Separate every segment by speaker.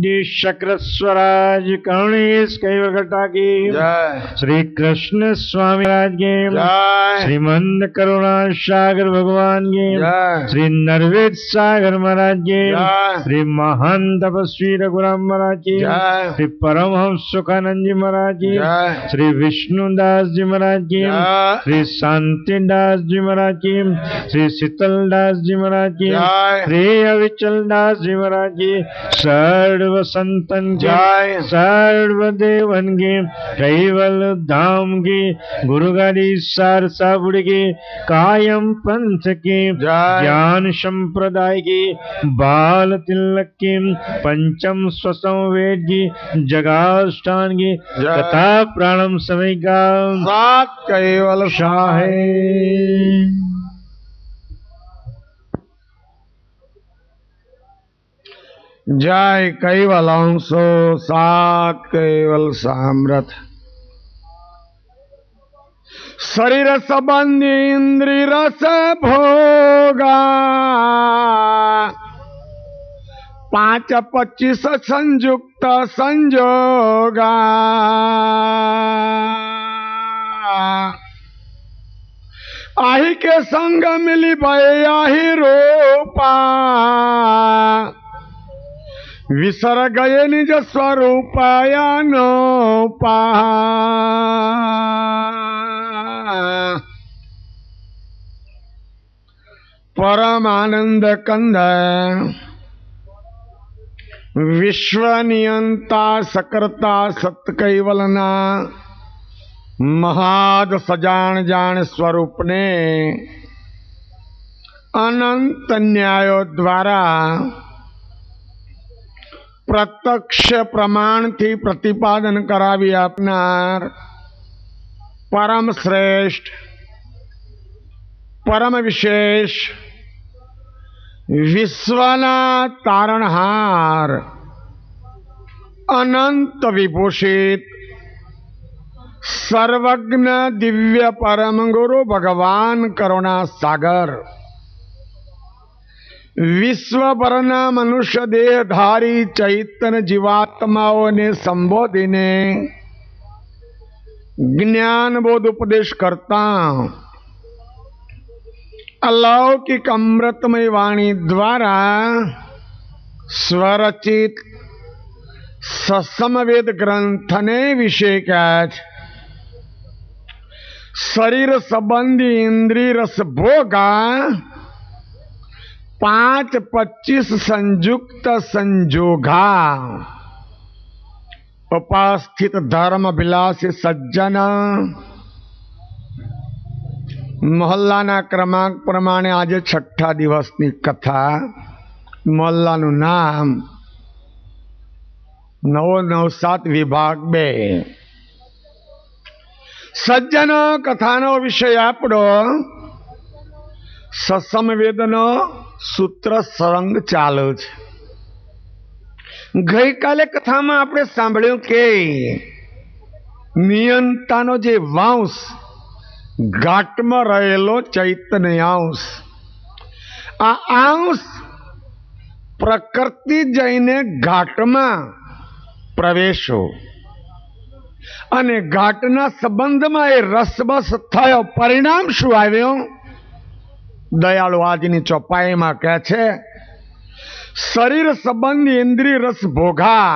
Speaker 1: आद्य शक्र स्वराज करुणेश कैवघटा की
Speaker 2: जय।
Speaker 1: श्री कृष्ण स्वामी महाराज की
Speaker 2: जय।
Speaker 1: श्रीमंत करुणा सागर भगवान की
Speaker 2: जय।
Speaker 1: श्री नरवेद सागर महाराज की
Speaker 2: जय।
Speaker 1: श्री महान तपस्वी रघुराम महाराज की
Speaker 2: जय।
Speaker 1: श्री परमहंस सुखानंद जी महाराज की
Speaker 2: जय।
Speaker 1: श्री विष्णुदास जी महाराज की
Speaker 2: जय।
Speaker 1: श्री शांतिदास जी महाराज की श्री शीतलदास जी महाराज की
Speaker 2: जय।
Speaker 1: श्री अविचल दास जी महाराज की सर्व संतन की
Speaker 2: जय।
Speaker 1: सर्व देवन की कैवल धाम की गुरु गादी सारसापुर की कायम पंथ की
Speaker 2: जय।
Speaker 1: ज्ञान संप्रदाय की बाल तिलक की पंचम स्वसंवेद की जगाष्टान की
Speaker 2: जय।
Speaker 1: तथा प्राणम समय का
Speaker 2: सात कैवल
Speaker 1: शाहे।
Speaker 2: जय कैवल अंशो सात कैवल सामर्थ शरीर संबंधी इंद्रिय रस भोगा 5-25 संयुक्त संजोगा आही के संग मिली भय आही रूपा विसर गए निज स्वरूपाया नो पा परमानंद कंद विश्व नियंता सकर्ता सत कैवलना महाद सजान जान स्वरूप ने अनंत न्यायो द्वारा प्रत्यक्ष प्रमाण थी प्रतिपादन करावी आपनार परम श्रेष्ठ परम विशेष विश्वना तारणहार अनंत विभूषित सर्वज्ञ दिव्य परम गुरु भगवान करुणा सागर विश्व वरना मनुष्य देहधारी चैतन्य जीवात्माओं ने संबोधिने ज्ञान बोध उपदेश करता अलौकिक अमृतमय वाणी द्वारा स्वरचित ससमवेद ग्रंथ ने विषय का शरीर संबंधी इंद्रिय रस भोगा 5-25 संयुक्त संजोगा उपस्थित धर्म विलासी सज्जन मोहल्लाना क्रमांक प्रमाणे आज छठा दिवसनी कथा मोहल्लाનું નામ 997 વિભાગ 2 સજ્જનો કથાનો વિષય આપણો સસમવેદનો સૂત્ર સરંગ ચાલુ છે ગઈકાલે કથામાં આપણે સાંભળ્યું કે નિયંતાનો જે વાંસ ઘાટમાં રહેલો ચૈતન્ય અંશ આ અંશ પ્રકૃતિ જઈને ઘાટમાં પ્રવેશો અને ઘાટના સંબંધમાં એ રસબસ થયો પરિણામ શું આવ્યો દયાળુ આજની ચોપાઈમાં કહે છે શરીર સંબંધી ઇન્દ્રિય રસ ભોગા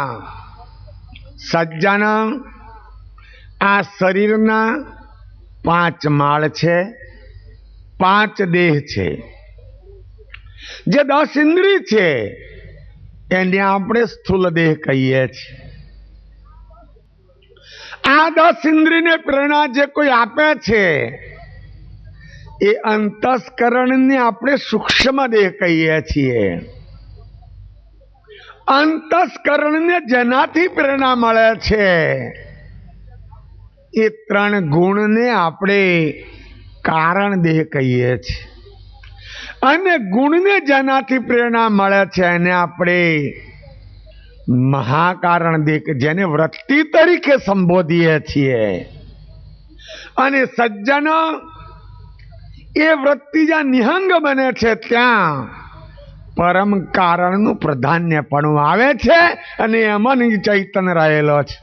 Speaker 2: સજ્જન આ શરીરના 5 માળ છે 5 દેહ છે જે 10 ઇન્દ્રિય છે એને આપણે સ્થૂલ દેહ કહીએ છીએ આ 10 ઇન્દ્રિયને પ્રેરણા જે કોઈ આપે છે એ અંતસ્કરણને આપણે સૂક્ષ્મ દેહ કહીએ છીએ અંતસ્કરણને જેનાથી પ્રેરણા મળે છે એ 3 ગુણને આપણે કારણ દેહ કહીએ છીએ અને ગુણને જેનાથી પ્રેરણા મળે છે એને આપણે મહાકારણ દેહ જેને વૃત્તિ તરીકે સંબોધીએ છીએ અને સજ્જન એ વૃત્તિ જ્યાં નિહંગ બને છે ત્યાં પરમ કારણનું પ્રાધાન્યપણું આવે છે અને એમાં ચૈતન્ય રહેલો છે.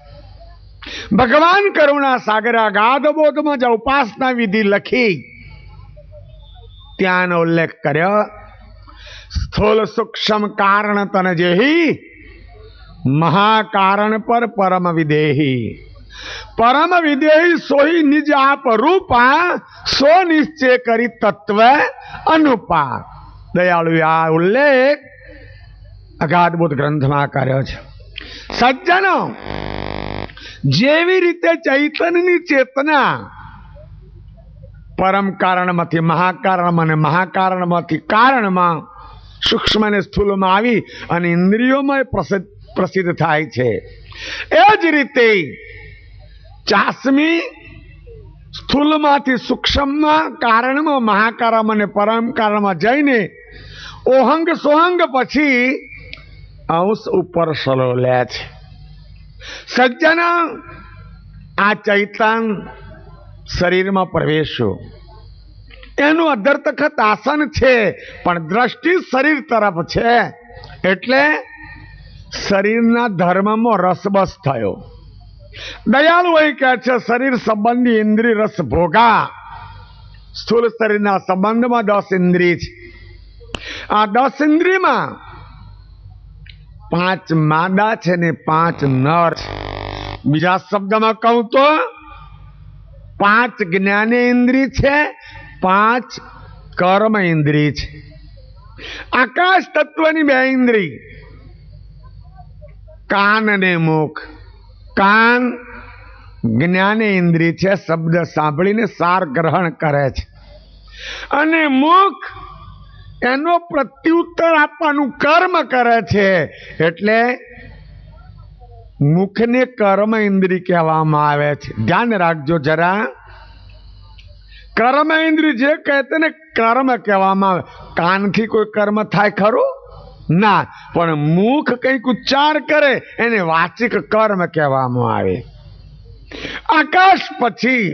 Speaker 2: ભગવાન કરુણા સાગર અગાધ બોધમાં જે ઉપાસના વિધિ લખી ત્યાંનો ઉલ્લેખ કર્યો. સ્થૂલ સૂક્ષ્મ કારણ તન જેહી મહાકારણ પર પરમ વિદેહી. પરમ વિદેહી સોહી નિજ આપ રૂપા સો નિશ્ચય કરી તત્વ અનુપા. દયાળુ આ ઉલ્લેખ અગાધબોધ ગ્રંથમાં કર્યો છે. સજ્જનો, જેવી રીતે ચૈતન્યની ચેતના પરમ કારણમાંથી મહાકારણમાં અને મહાકારણમાંથી કારણમાં સૂક્ષ્મ અને સ્થૂલમાં આવી અને ઇન્દ્રિયોમાં પ્રસિદ્ધ થાય છે, એ જ રીતે ચાસમી સ્થૂલમાંથી સૂક્ષ્મમાં કારણમાં મહાકારણમાં અને પરમ કારણમાં જઈને ઓહંગ સોહંગ પછી અંશ ઉપર સલો લે છે. સજ્જન, આ ચૈતન શરીરમાં પ્રવેશ્યો, એનું અધરતખત આસન છે પણ દ્રષ્ટિ શરીર તરફ છે, એટલે શરીરના ધર્મમાં રસબસ થયો. દયાળુ એ કહે છે શરીર સંબંધી ઇન્દ્રિય રસ ભોગા. સ્થૂળ શરીરના સંબંધમાં 10 ઇન્દ્રિય છે. આ 10 ઇન્દ્રિયમાં 5 માદા છે ને 5 નર છે. બીજા શબ્દમાં કહું તો 5 જ્ઞાનેન્દ્રિય છે, 5 કર્મ ઇન્દ્રિય છે. આકાશ તત્વની 2 ઇન્દ્રિય, કાન અને મુખ. કાન જ્ઞાનેન્દ્રિય છે, શબ્દ સાંભળીને સાર ગ્રહણ કરે છે, અને મુખ એનો પ્રત્યુત્તર આપવાનું કર્મ કરે છે, એટલે મુખને કર્મ ઇન્દ્રિય કહેવામાં આવે છે. ધ્યાન રાખજો જરા, કર્મ ઇન્દ્રિય જે કહેતે ને કર્મ કહેવામાં આવે. કાનથી કોઈ કર્મ થાય ખરું? ના, પણ મુખ કંઈક ઉચ્ચાર કરે એને વાચિક કર્મ કહેવામાં આવે. આકાશ પછી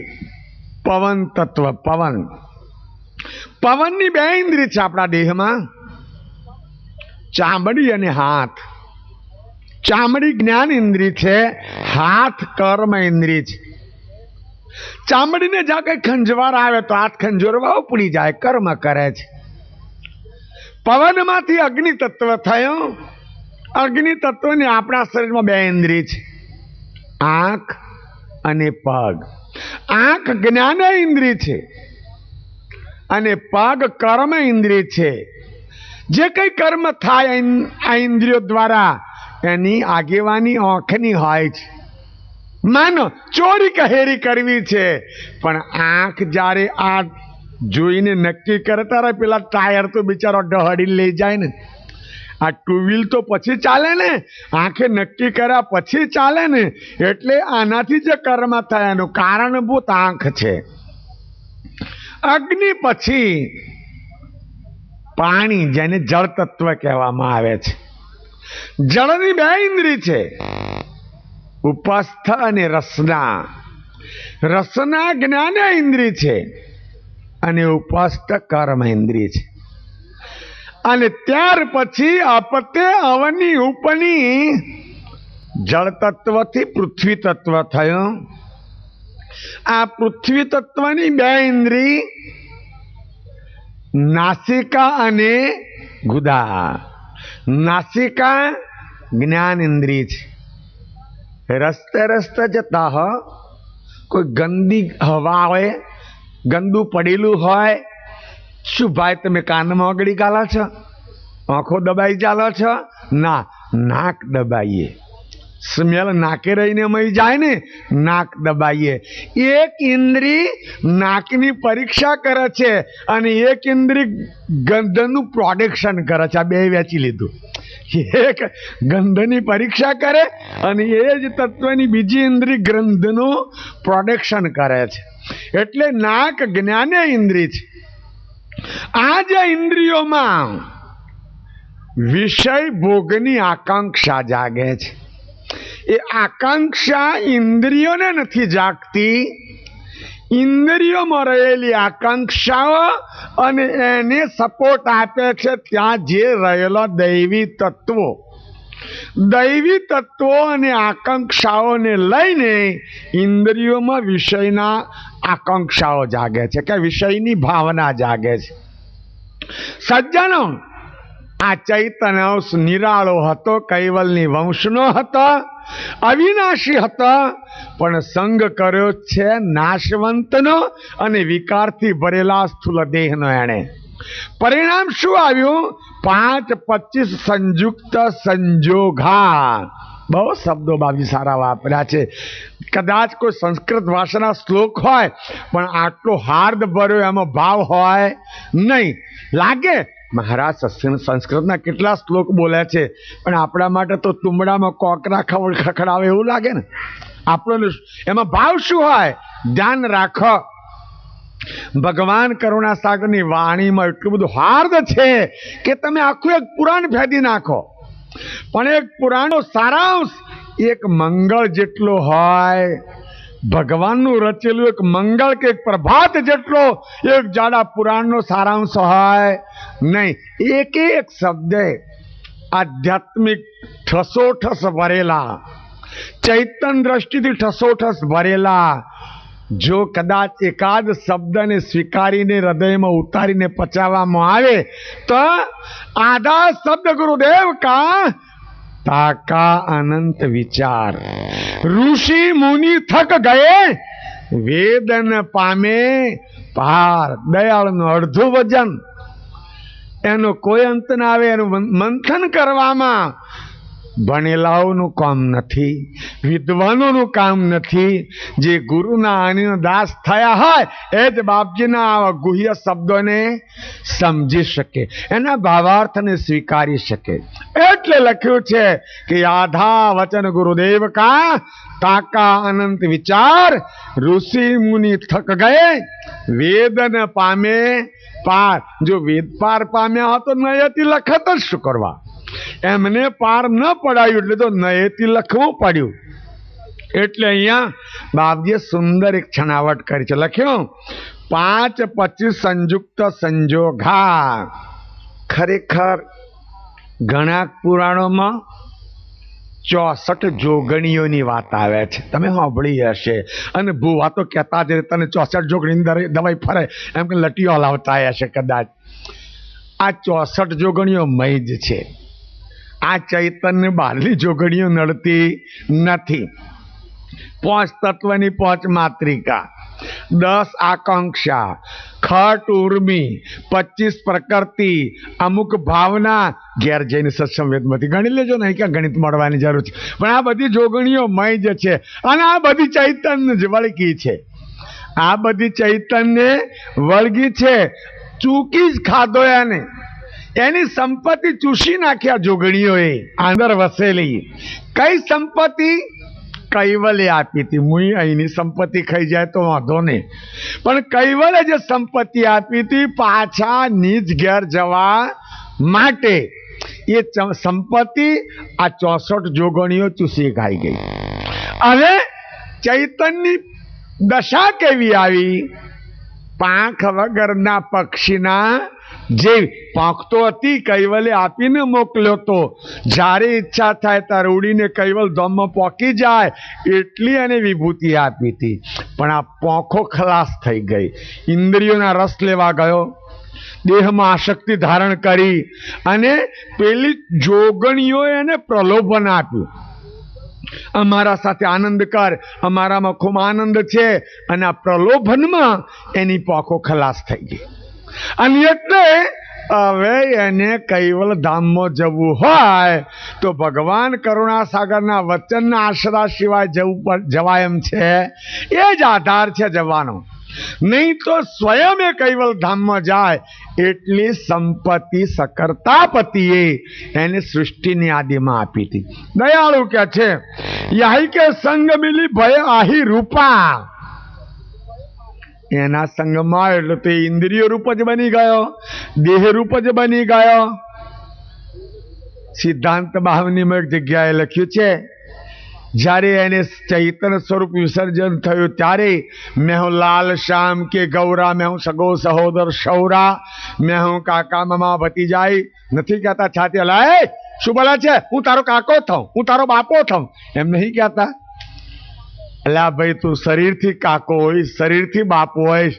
Speaker 2: પવન તત્વ. પવનની 2 ઇન્દ્રિય છે આપણા દેહમાં, ચામડી અને હાથ. ચામડી જ્ઞાન ઇન્દ્રિય છે, હાથ કર્મ ઇન્દ્રિય છે. ચામડીને જ્યાં કઈ ખંજવાર આવે તો હાથ ખંજોરવા ઉપડી જાય, કર્મ કરે છે. પવનમાંથી અગ્નિ તત્વ થયો. અગ્નિ તત્વની આપણા શરીરમાં 2 ઇન્દ્રિય છે, આંખ અને પગ. આંખ જ્ઞાન ઇન્દ્રિય છે અને પગ કર્મ ઇન્દ્રિય છે. જે કઈ કર્મ થાય આ ઇન્દ્રિયો દ્વારા એની આગેવાની આંખની હોય છે. માનો ચોરી કહેરી કરવી છે, પણ આંખ જ્યારે આ જોઈને નક્કી કરે તારે પેલા ટાયર તો બિચારો ડહડી લઈ જાય ને. આ 2 વ્હીલ તો પછી ચાલે ને, આંખે નક્કી કર્યા પછી ચાલે ને. એટલે આનાથી જે કર્મ થાય એનું કારણભૂત આંખ છે. અગ્નિ પછી પાણી, જેને જળ તત્વ કહેવામાં આવે છે. જળની 2 ઇન્દ્રિય છે, ઉપસ્થ અને રસના. રસના જ્ઞાન ઇન્દ્રિય છે અને ઉપસ્થ કર્મ ઇન્દ્રિય છે. અને ત્યાર પછી અપતે અવની ઉપની જળ તત્વથી પૃથ્વી તત્વ થયો. આ પૃથ્વી તત્વની 2 ઇન્દ્રિય નાસિકા અને ગુદા. નાસિકા જ્ઞાન ઇન્દ્રિય છે. રસ્તે રસ્તે જતા હો, કોઈ ગંદી હવા હોય, ગંદુ પડેલું હોય, શું ભાઈ તમે કાનમાં ઓગળી ગાલો છો? આંખો દબાઈ ચાલો છો? ના, નાક દબાઈએ. સ્મેલ નાકે રહીને મળી જાય ને, નાક દબાઈએ. એક ઇન્દ્રિય નાકની પરીક્ષા કરે છે અને એક ઇન્દ્રિય ગંધનું પ્રોડક્શન કરે છે. આ 2 વેચી લીધું. એક ગંધની પરીક્ષા કરે અને એ જ તત્વની બીજી ઇન્દ્રિય ગંધનું પ્રોડક્શન કરે છે. એટલે નાક જ્ઞાને ઇન્દ્રિય છે. આ જે ઇન્દ્રિયોમાં વિષય ભોગની આકાંક્ષા જાગે છે, એ આકાંક્ષા ઇન્દ્રિયોને નથી જાગતી, ઇન્દ્રિયોમાં રહેલી આકાંક્ષાઓ અને એને સપોર્ટ આપે છે ત્યાં જે રહેલા દૈવી તત્વો અને આકાંક્ષાઓને લઈને ઇન્દ્રિયોમાં વિષયના આકાંક્ષાઓ જાગે છે કે વિષયની ભાવના જાગે છે. સજ્જનો, આ ચૈતન્ય નિરાળો હતો, કૈવલની વંશનો હતો, અવિનાશી હતો, પણ સંગ કર્યો છે નાશવંતનો અને વિકારથી ભરેલા સ્થૂલ દેહનો. એણે પરિણામ શું આવ્યું? 5-25 સંયુક્ત સંજોગા. બહુ શબ્દો બાબી સારા વાપર્યા છે. કદાચ કોઈ સંસ્કૃત ભાષાના શ્લોક હોય પણ આટલો હાર્દ ભર્યો એમાં ભાવ હોય નહીં. લાગે મહારાજ સંસ્કૃતના કેટલા શ્લોક બોલ્યા છે, પણ આપણા માટે તો તુંબડામાં કોકરા ખખડાવે એવું લાગે ને. આપણો એમાં ભાવ શું હોય? ધ્યાન રાખો. ભગવાન કરુણાસાગરની વાણીમાં એટલું બધું હાર્દ છે કે તમે આખું એક પુરાણ ફેંદી નાખો, પણ એક પુરાણનો સારાંશ એક મંગળ જેટલો હોય. ભગવાનનું રચેલું એક મંગળ કે એક પ્રભાત જેટલો એક જાડા પુરાણનો સારાંશ હોય નહીં. એક શબ્દ આધ્યાત્મિક ઠસોઠસ ભરેલા, ચૈતન્ય દ્રષ્ટિથી ઠસોઠસ ભરેલા. જો કદાચ એકાદ શબ્દને સ્વીકારીને હૃદયમાં ઉતારીને પચાવવામાં આવે તો આધા શબ્દ ગુરુદેવ કા તાકા અનંત વિચાર. ઋષિ મુનિ થક ગયે વેદન પામે પાર. દયાળનું અડધું વજન, એનો કોઈ અંત ના આવે. એનું મંથન કરવામાં ભણેલાઓનું કામ નથી, વિદ્વાનોનું કામ નથી. જે ગુરુના અનિનો દાસ થયા હોય એ જ બાપજીના આવા ગુહ્ય શબ્દોને સમજી શકે, એના ભાવાર્થને સ્વીકારી શકે. એટલે લખ્યું છે કે આધા વચન ગુરુદેવ કા તાકા અનંત વિચાર. ઋષિ મુનિ થક ગયે વેદન પામે પાર. જો વેદ પાર પામ્યા હતો નયથી લખત જ શું કરવા? એમને પાર ન પડાયું એટલે તો નયેથી લખવું પડ્યું. એટલે અહીંયા બાપજીએ સુંદર એક છણાવટ કરી છે. લખ્યું 5-25 સંયુક્ત સંજોગા. ખરેખર ઘણા પુરાણોમાં 64 જોગણીઓની વાત આવે છે. તમે સાંભળી હશે. અને ભૂવા તો કહેતા જ તને 64 જોગણી દવાઈ ફરે એમ કે લટીઓ હલાવતા હશે કદાચ. આ 64 જોગણીઓ મય જ છે. આ ચૈતન્ય બહારની જોગણીઓ નડતી નથી. 5 તત્વની 5 માત્રિકા, 10 આકાંક્ષા, ખટ ઉર્મી, 25 પ્રકૃતિ, અમુક ભાવના. ઘેર જઈને સત્સંવેદમાંથી ગણી લેજો, નહીં કે ગણિત મળવાની જરૂર છે. પણ આ બધી જોગણીઓ મય જ છે અને આ બધી ચૈતન્ય જ વળગી છે. આ બધી ચૈતન્ય વળગી છે. ચૂકી જ ખાધો એને. એની સંપત્તિ ચૂસી નાખ્યા જોગણીઓએ અંદર વસેલી. કઈ સંપત્તિ? કૈવલે આપી હતી. મુઈ અહીંની સંપત્તિ ખાઈ જાય તો વાંધો નહીં, પણ કૈવલે જે સંપત્તિ આપી હતી પાછા નીજ ઘેર જવા માટે, એ સંપત્તિ આ 64 જોગણીઓ ચૂસી ખાઈ ગઈ. અને ચૈતન્યની દશા કેવી આવી? પાંખ વગરના પક્ષીના જેવી. પાંખ તો હતી, કૈવલે આપીને મોકલ્યો તો. જ્યારે ઈચ્છા થાય ત્યારે ઉડીને કૈવલ ધામમાં પહોંચી જાય એટલી એને વિભૂતિ આપી હતી. પણ આ પાંખો ખલાસ થઈ ગઈ. ઇન્દ્રિયોના રસ લેવા ગયો, દેહમાં આસક્તિ ધારણ કરી અને પેલી જોગણીઓએ એને પ્રલોભન આપ્યું. અમારા સાથે આનંદ કર, અમારામાં ખૂબ આનંદ છે. અને આ પ્રલોભનમાં એની પાંખો ખલાસ થઈ ગઈ. અને એટલે હવે એને કૈવલ ધામમાં જવું હોય તો ભગવાન કરુણાસાગરના વચનના આશરા સિવાય જવાય એમ છે. એ જ આધાર છે જવાનો. નહીં તો સ્વયં એ કૈવલ ધામમાં જાય. એટલી સંપત્તિ સકર્તાપતિએ એને સૃષ્ટિની આદિમાં આપી હતી. દયાળુ કે છે યાહી કે સંગ મિલી ભય આહી રૂપા. એના સંગમાં એટલે તો ઇન્દ્રિય રૂપ જ બની ગયો, દેહ રૂપ જ બની ગયો. સિદ્ધાંત બાહુનીમાં એક જગ્યાએ લખ્યું છે જ્યારે એને ચૈતન્ય સ્વરૂપ વિસર્જન થયું ત્યારે મેં હું લાલ શ્યામ કે ગૌરા, મેં હું સગો સહોદર શૌરા, મેં હું કાકા મામા ભતીજાઈ નથી કહેતા છાતી હલાય શું બોલે છે, હું તારો કાકો થાઉં, હું તારો બાપો થાઉં, એમ નહીં કહેતા. અલ્યા ભાઈ તું શરીરથી કાકો હોય, શરીરથી બાપો હોય,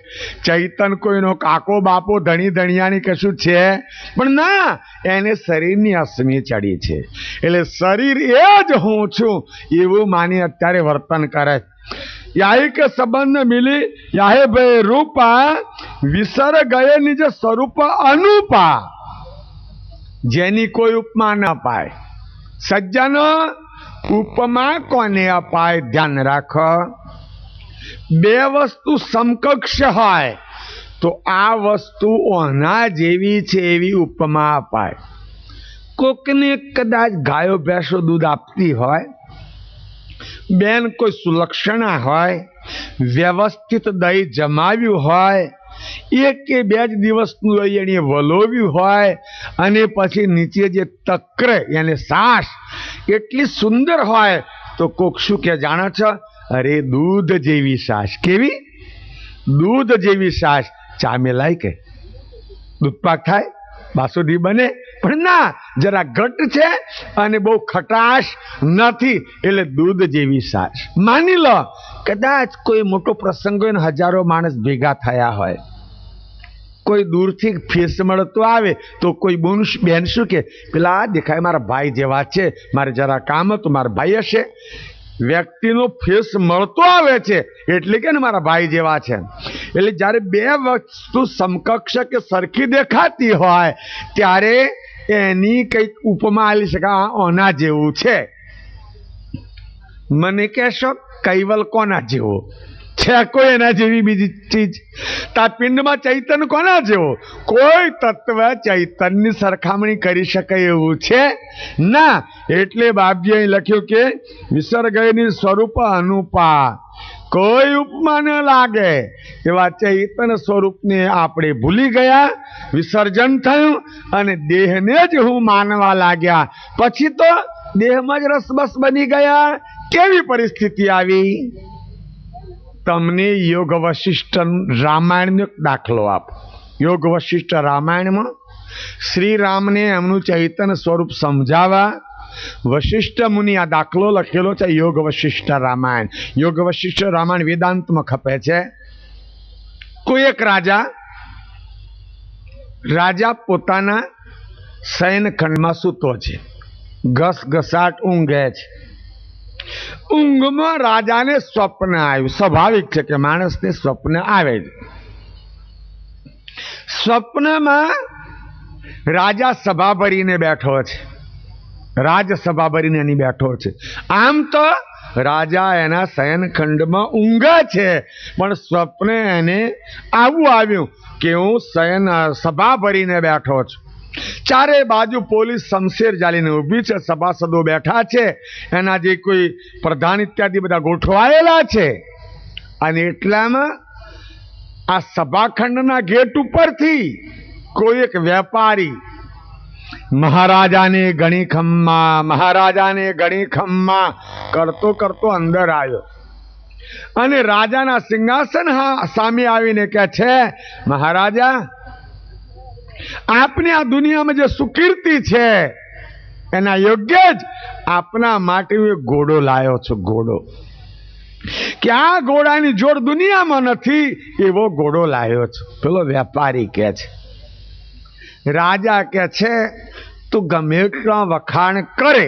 Speaker 2: ચૈતન કોઈનો કાકો બાપો ધણી ધણિયાની કશું છે પણ ના, એને શરીરની અસમી ચડી છે એટલે શરીર એ જ હું છું એવું માની અત્યારે વર્તન કરે. યાહી કે સંબંધ મિલી યાહે ભાઈ રૂપા વિસર ગયે નિજ સ્વરૂપ અનુપા, જેની કોઈ ઉપમા ન પાય. સજ્જનો ઉપમા કોને અપાય? ધ્યાન રાખો, બે વસ્તુ સમકક્ષ હોય તો આ વસ્તુ ઓના જેવી છે એવી ઉપમા અપાય. કોકને કદાચ ગાયો ભેંસો દૂધ આપતી હોય, બેન કોઈ સુલક્ષણા હોય, વ્યવસ્થિત દહીં જમાવ્યું હોય, એક કે બે જ દિવસનું દહીં એને વલોવ્યું હોય અને પછી નીચે જે તક્ર એને સાસ એટલી સુંદર હોય તો કોક શું કે જાણો છો? અરે દૂધ જેવી સાસ. કેવી? દૂધ જેવી સાસ. ચા મેલાય કે દૂધપાક થાય, બાસુંદી બને, પણ ના, જરા ઘટ છે અને બહુ ખટાશ નથી એટલે દૂધ જેવી સાસ. માની લો કદાચ કોઈ મોટો પ્રસંગ હોય ને હજારો માણસ ભેગા થયા હોય, કોઈ દૂરથી ફેસ મળતો આવે તો કોઈ બેન શું કે પેલા દેખાય મારા ભાઈ જેવા છે, મારે જરા કામ હતું, મારા ભાઈ હશે. વ્યક્તિનો ફેસ મળતો આવે છે એટલે કે ને મારા ભાઈ જેવા છે. એટલે જ્યારે બે વસ્તુ સમકક્ષ કે સરખી દેખાતી હોય ત્યારે એની કંઈક ઉપમા આલી શકાય, ઓના જેવું છે. મને કહેશો કૈવલ કોના જેવો છે? કોઈ એના જેવી બીજી ચીજ? તા પિંડમાં ચૈતન્ય કોના જેવો? કોઈ તત્વ ચૈતન્યની સરખામણી કરી શકે એવું છે ના. એટલે બાબ્જીએ લખ્યું કે વિસર્ગયની સ્વરૂપ અનુપા, કોઈ ઉપમા ન લાગે એવા ચૈતન્ય સ્વરૂપને આપણે ભૂલી ગયા, વિસર્જન થયું અને દેહને જ હું માનવા લાગ્યા. પછી તો દેહમાં જ રસબસ બની ગયા. કેવી પરિસ્થિતિ આવી? તમને યોગ વશિષ્ઠ રામાયણનો એક દાખલો આપો. યોગ વશિષ્ઠ રામાયણમાં શ્રી રામને એમનું ચૈતન્ય સ્વરૂપ સમજાવવા વશિષ્ઠ મુનિ આ દાખલો લખેલો છે. યોગ વશિષ્ઠ રામાયણ. યોગ વશિષ્ઠ રામાયણ વેદાંતમાં ખપે છે. કોઈ એક રાજા પોતાના શયનખંડમાં સૂતો છે, ઘસઘસાટ ઊંઘે છે. ઊંઘમાં રાજાને સ્વપ્ન આવ્યું. સ્વાભાવિક છે કે માણસને સ્વપ્ન આવે છે. સ્વપ્નમાં રાજા સભા ભરીને બેઠો છે, રાજસભા ભરીને એની બેઠો છે. આમ તો રાજા એના શયનખંડમાં ઊંઘે છે પણ સ્વપ્ન એને આવું આવ્યું કે હું સભા ભરીને બેઠો છું. ચારે બાજુ પોલીસ શમશેર જાલીને ઊભી છે, સભાસદો બેઠા છે, એના જે કોઈ પ્રધાન ઇત્યાદિ બધા ગોઠવાયેલા છે. અને એટલામાં આ સભાખંડના ગેટ ઉપરથી કોઈ એક વેપારી મહારાજાને ગણી ખમ્મા કરતો કરતો અંદર આવ્યો અને રાજાના સિંહાસન સામે આવીને કહે છે, મહારાજા આપને આ દુનિયામાં જે સુકીર્તિ છે એના યોગ્ય જ આપના માટે હું ઘોડો લાયો છું. ઘોડો કે આ ઘોડાની જોડ દુનિયામાં નથી એવો ઘોડો લાયો છું. પેલો વેપારી કહે છે. રાજા કહે છે તું ગમે એટલા વખાણ કરે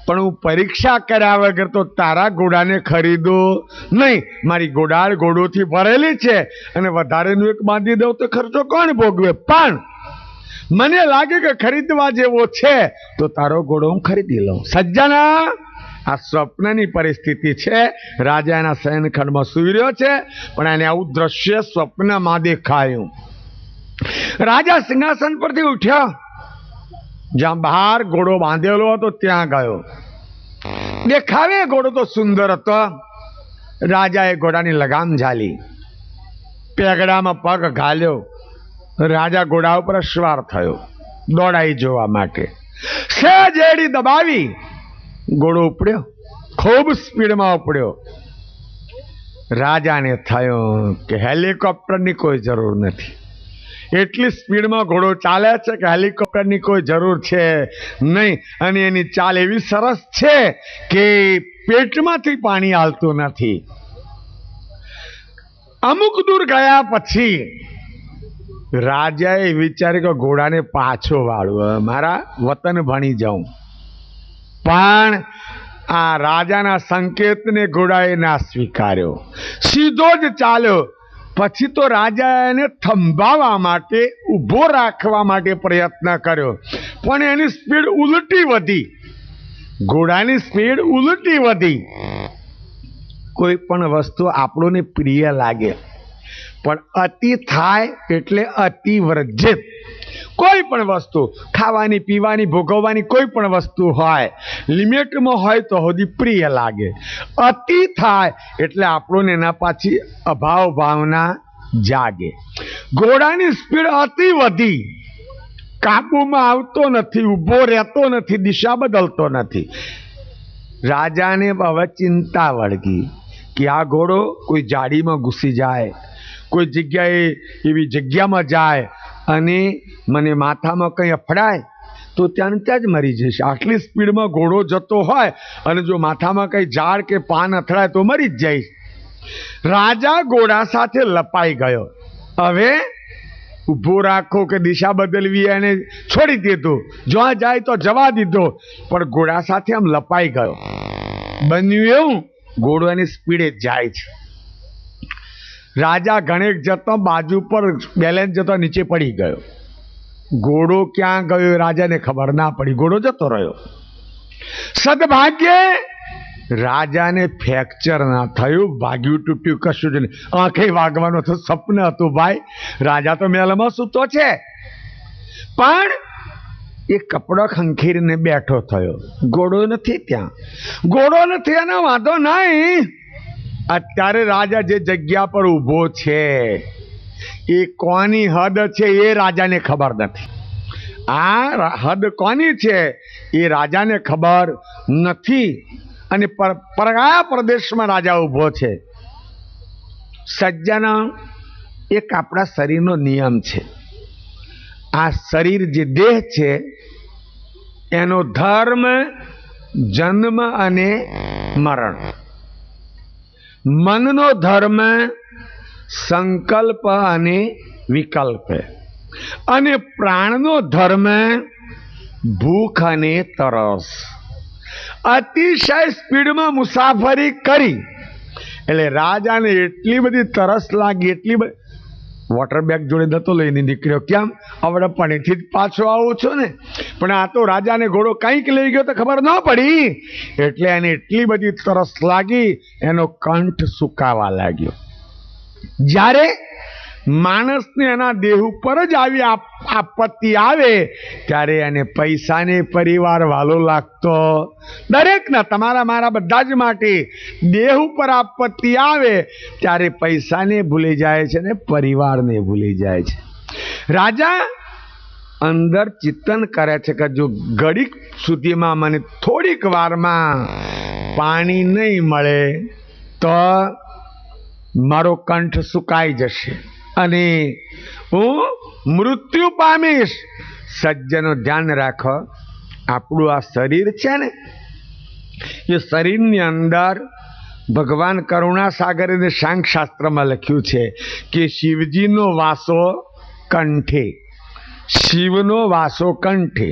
Speaker 2: પણ હું પરીક્ષા કર્યા વગર તો તારા ઘોડાને ખરીદો નહીં. મારી ઘોડાળ ઘોડોથી ભરેલી છે અને વધારેનું એક બાંધી દઉં તો ખર્ચો કોણ ભોગવે? પણ મને લાગે કે ખરીદવા જેવો છે તો તારો ઘોડો હું ખરીદી લઉં. સજ્જના, આ સ્વપ્નની પરિસ્થિતિ છે. રાજા એના શયનખંડમાં સૂઈ રહ્યો છે પણ એને આવું દ્રશ્ય સ્વપ્નમાં દેખાયું. રાજા સિંહાસન પરથી ઉઠ્યો, જ્યાં બહાર ઘોડો બાંધેલો હતો ત્યાં ગયો. દેખાવે ઘોડો તો સુંદર હતો. રાજાએ ઘોડાની લગામ ઝાલી, પેગડામાં પગ ઘાલ્યો. રાજા ઘોડા ઉપર સવાર થયો દોડાઈ જોવા માટે. સહેજ એડી દબાવી ઘોડો ઉપડ્યો, ખૂબ સ્પીડમાં ઉપડ્યો. રાજાને થયું કે હેલિકોપ્ટરની કોઈ જરૂર નથી. એટલી સ્પીડમાં ઘોડો ચાલે છે કે હેલિકોપ્ટરની કોઈ જરૂર છે નહીં. અને એની ચાલ એવી સરસ છે કે પેટમાંથી પાણી હાલતું નથી. અમુક દૂર ગયા પછી રાજાએ વિચાર્યું કે ઘોડાને પાછો વાળું, મારા વતન ભણી જાઉં. પણ આ રાજાના સંકેતને ઘોડાએ ના સ્વીકાર્યો, સીધો જ ચાલ્યો. પછી તો રાજા એને થંભાવવા માટે, ઊભો રાખવા માટે પ્રયત્ન કર્યો, પણ એની સ્પીડ ઉલટી વધી. ઘોડાની સ્પીડ ઉલટી વધી. કોઈ પણ વસ્તુ આપણને પ્રિય લાગે, પણ અતિ થાય એટલે અતિ વર્જિત. કોઈ પણ વસ્તુ ખાવાની, પીવાની, ભોગવવાની કોઈ પણ વસ્તુ હોય, લિમિટમાં હોય તો હજી પ્રિય લાગે. અતિ થાય એટલે આપણને એના પાછી અભાવ ભાવના જાગે. ઘોડાની સ્પીડ અતિ વધી, કાબુમાં આવતો નથી, ઊભો રહેતો નથી, દિશા બદલતો નથી. રાજાને હવે ચિંતા વળગી કે આ ઘોડો કોઈ જાડીમાં ઘૂસી જાય, કોઈ જગ્યાએ એવી જગ્યામાં જાય અને મને માથામાં કંઈ અફડાય તો ત્યાં ત્યાં જ મરી જઈશ. આટલી સ્પીડમાં ઘોડો જતો હોય અને જો માથામાં કંઈ ઝાડ કે પાન અથડાય તો મરી જ જઈશ. રાજા ઘોડા સાથે લપાઈ ગયો. હવે ઊભો રાખો કે દિશા બદલવી એને છોડી દીધું, જ્યાં જાય તો જવા દીધો, પણ ઘોડા સાથે આમ લપાઈ ગયો. બન્યું એવું, ઘોડો એની સ્પીડે જાય છે. રાજા ગણેક જતો બાજુ પર બેલેન્સ જતો નીચે પડી ગયો. ઘોડો ક્યાં ગયો રાજાને ખબર ના પડી, ઘોડો જતો રહ્યો. સદભાગ્યે રાજાને ફ્રેક્ચર ના થયું, ભાગ્યું તૂટ્યું કશું જ નહીં. આંખે વાગવાનું તો સપન હતું ભાઈ. રાજા તો મહેલમાં સૂતો છે, પણ એ કપડો ખંખેરીને બેઠો થયો. ઘોડો નથી ત્યાં. ઘોડો નથી એનો વાંધો નહીં. અત્યારે રાજા જે જગ્યા પર ઊભો છે એ કોની હદ છે એ રાજાને ખબર નથી. આ હદ કોની છે એ રાજાને ખબર નથી. અને કયા પ્રદેશમાં રાજા ઊભો છે? સજ્જન, એક આપણા શરીરનો નિયમ છે. આ શરીર જે દેહ છે એનો ધર્મ જન્મ અને મરણ. મનનો ધર્મ સંકલ્પ અને વિકલ્પ, અને પ્રાણનો ધર્મ ભૂખ અને તરસ. અતિશય સ્પીડમાં મુસાફરી કરી એટલે રાજાને એટલી બધી તરસ લાગી, એટલી બધી. વોટર બેગ જોડે નતો લઈને નીકળ્યો. કેમ? હવે પાણીથી જ પાછો આવું છું ને. પણ આ તો રાજાને ઘોડો કંઈક લઈ ગયો તો ખબર ન પડી. એટલે એને એટલી બધી તરસ લાગી, એનો કંઠ સુકાવા લાગ્યો. જ્યારે માણસને એના દેહ ઉપર જ આવી આપત્તિ આવે ત્યારે એને પૈસાને પરિવાર વાલો લાગતો. દરેકના, તમારા મારા બધા જ માટે દેહ ઉપર આપત્તિ આવે ત્યારે પૈસાને ભૂલી જાય છે ને પરિવારને ભૂલી જાય છે. રાજા અંદર ચિંતન કરે છે કે જો ઘડીક સુધીમાં મને થોડીક વારમાં પાણી નહીં મળે તો મારો કંઠ સુકાઈ જશે અને હું મૃત્યુ પામીશ. સજ્જનો ધ્યાન રાખો, આપણું આ શરીર છે ને એ શરીરની અંદર ભગવાન કરુણાસાગરે સાંખ્યશાસ્ત્રમાં લખ્યું છે કે શિવજીનો વાસો કંઠે. શિવનો વાસો કંઠે.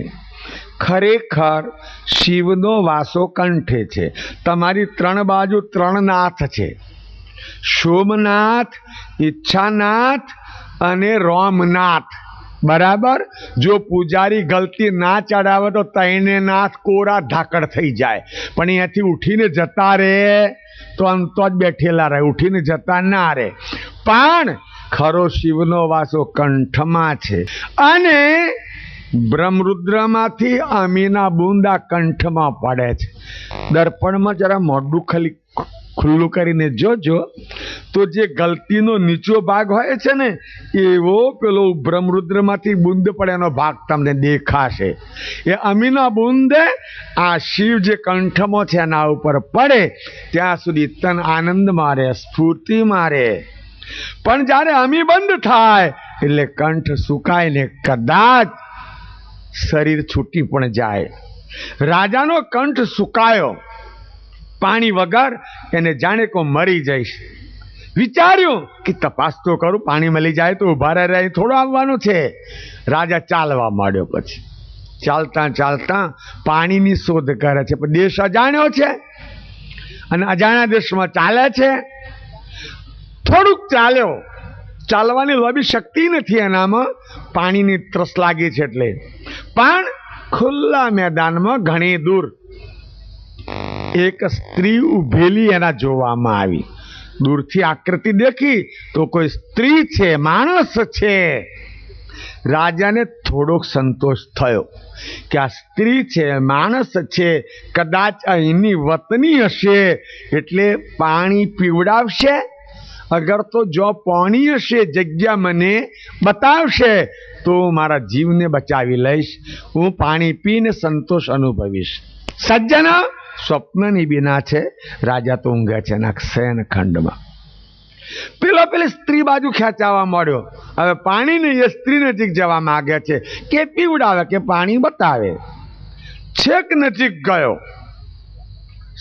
Speaker 2: ખરેખર શિવનો વાસો કંઠે છે. તમારી ત્રણ બાજુ ત્રણ નાથ છે: સોમનાથ, ઈચ્છાનાથ અને રોમનાથ. બરાબર? જો પૂજારી ગલતી ના ચડાવે તો તઈને નાથ કોરા ધાકડ થઈ જાય. પણ અહીંયાથી ઉઠીને જતા રહે તો અંતો જ બેઠેલા રહે, ઉઠીને જતા ના રહે. પણ ખરો શિવનો વાસો કંઠમાં છે. અને બ્રહ્મરુદ્રમાંથી અમીના બુંદા કંઠમાં પડે છે. દર્પણમાં જરા મોઢું ખુલ્લું કરીને જોજો તો જે ગલતીનો નીચો ભાગ હોય છે ને એવો પેલો બ્રહ્મરુદ્રમાંથી બુંદ પડે એનો ભાગ તમને દેખાશે. એ અમીના બુંદે આ શિવ જે કંઠમાં છે એના ઉપર પડે ત્યાં સુધી તન આનંદ મારે, સ્ફૂર્તિ મારે. પણ જ્યારે અમી બંધ થાય એટલે કંઠ સુકાય ને કદાચ શરીર છૂટી પણ જાય. રાજાનો કંઠ સુકાયો પાણી વગર, એને જાણે કો મરી જઈશ. વિચાર્યું કે તપાસ તો કરું, પાણી મળી જાય તો ઉભા રહે, થોડું આવવાનું છે. રાજા ચાલવા માંડ્યો. પછી ચાલતા ચાલતા પાણીની શોધ કરે છે, પણ દેશ અજાણ્યો છે અને અજાણ્યા દેશમાં ચાલે છે. થોડુંક ચાલ્યો, ચાલવાની લોબી શક્તિ નથી એનામાં, પાણીની તરસ લાગી છે એટલે. પણ ખુલ્લા મેદાનમાં ઘણી દૂર એક સ્ત્રી ઉભેલી એના જોવામાં આવી. દૂરથી આકૃતિ દેખી તો કોઈ સ્ત્રી છે, માણસ છે. રાજાને થોડોક સંતોષ થયો કે આ સ્ત્રી છે, માણસ છે, કદાચ અહીંની વતની હશે એટલે પાણી પીવડાવશે. અગર તો જો પાણી હશે, જગ્યા મને બતાવશે તો મારા જીવને બચાવી લઈશ. હું પાણી પીને સંતોષ અનુભવીશ. સજ્જન સ્વપ્નની બિના છે. રાજા તો ઊંઘે છે એના શયન ખંડમાં. પેલી સ્ત્રી બાજુ ખેંચાવા મળ્યો. હવે પાણી નહીં, એ સ્ત્રી નજીક જવા માંગે છે કે પીવડાવે કે પાણી બતાવે. છેક નજીક ગયો,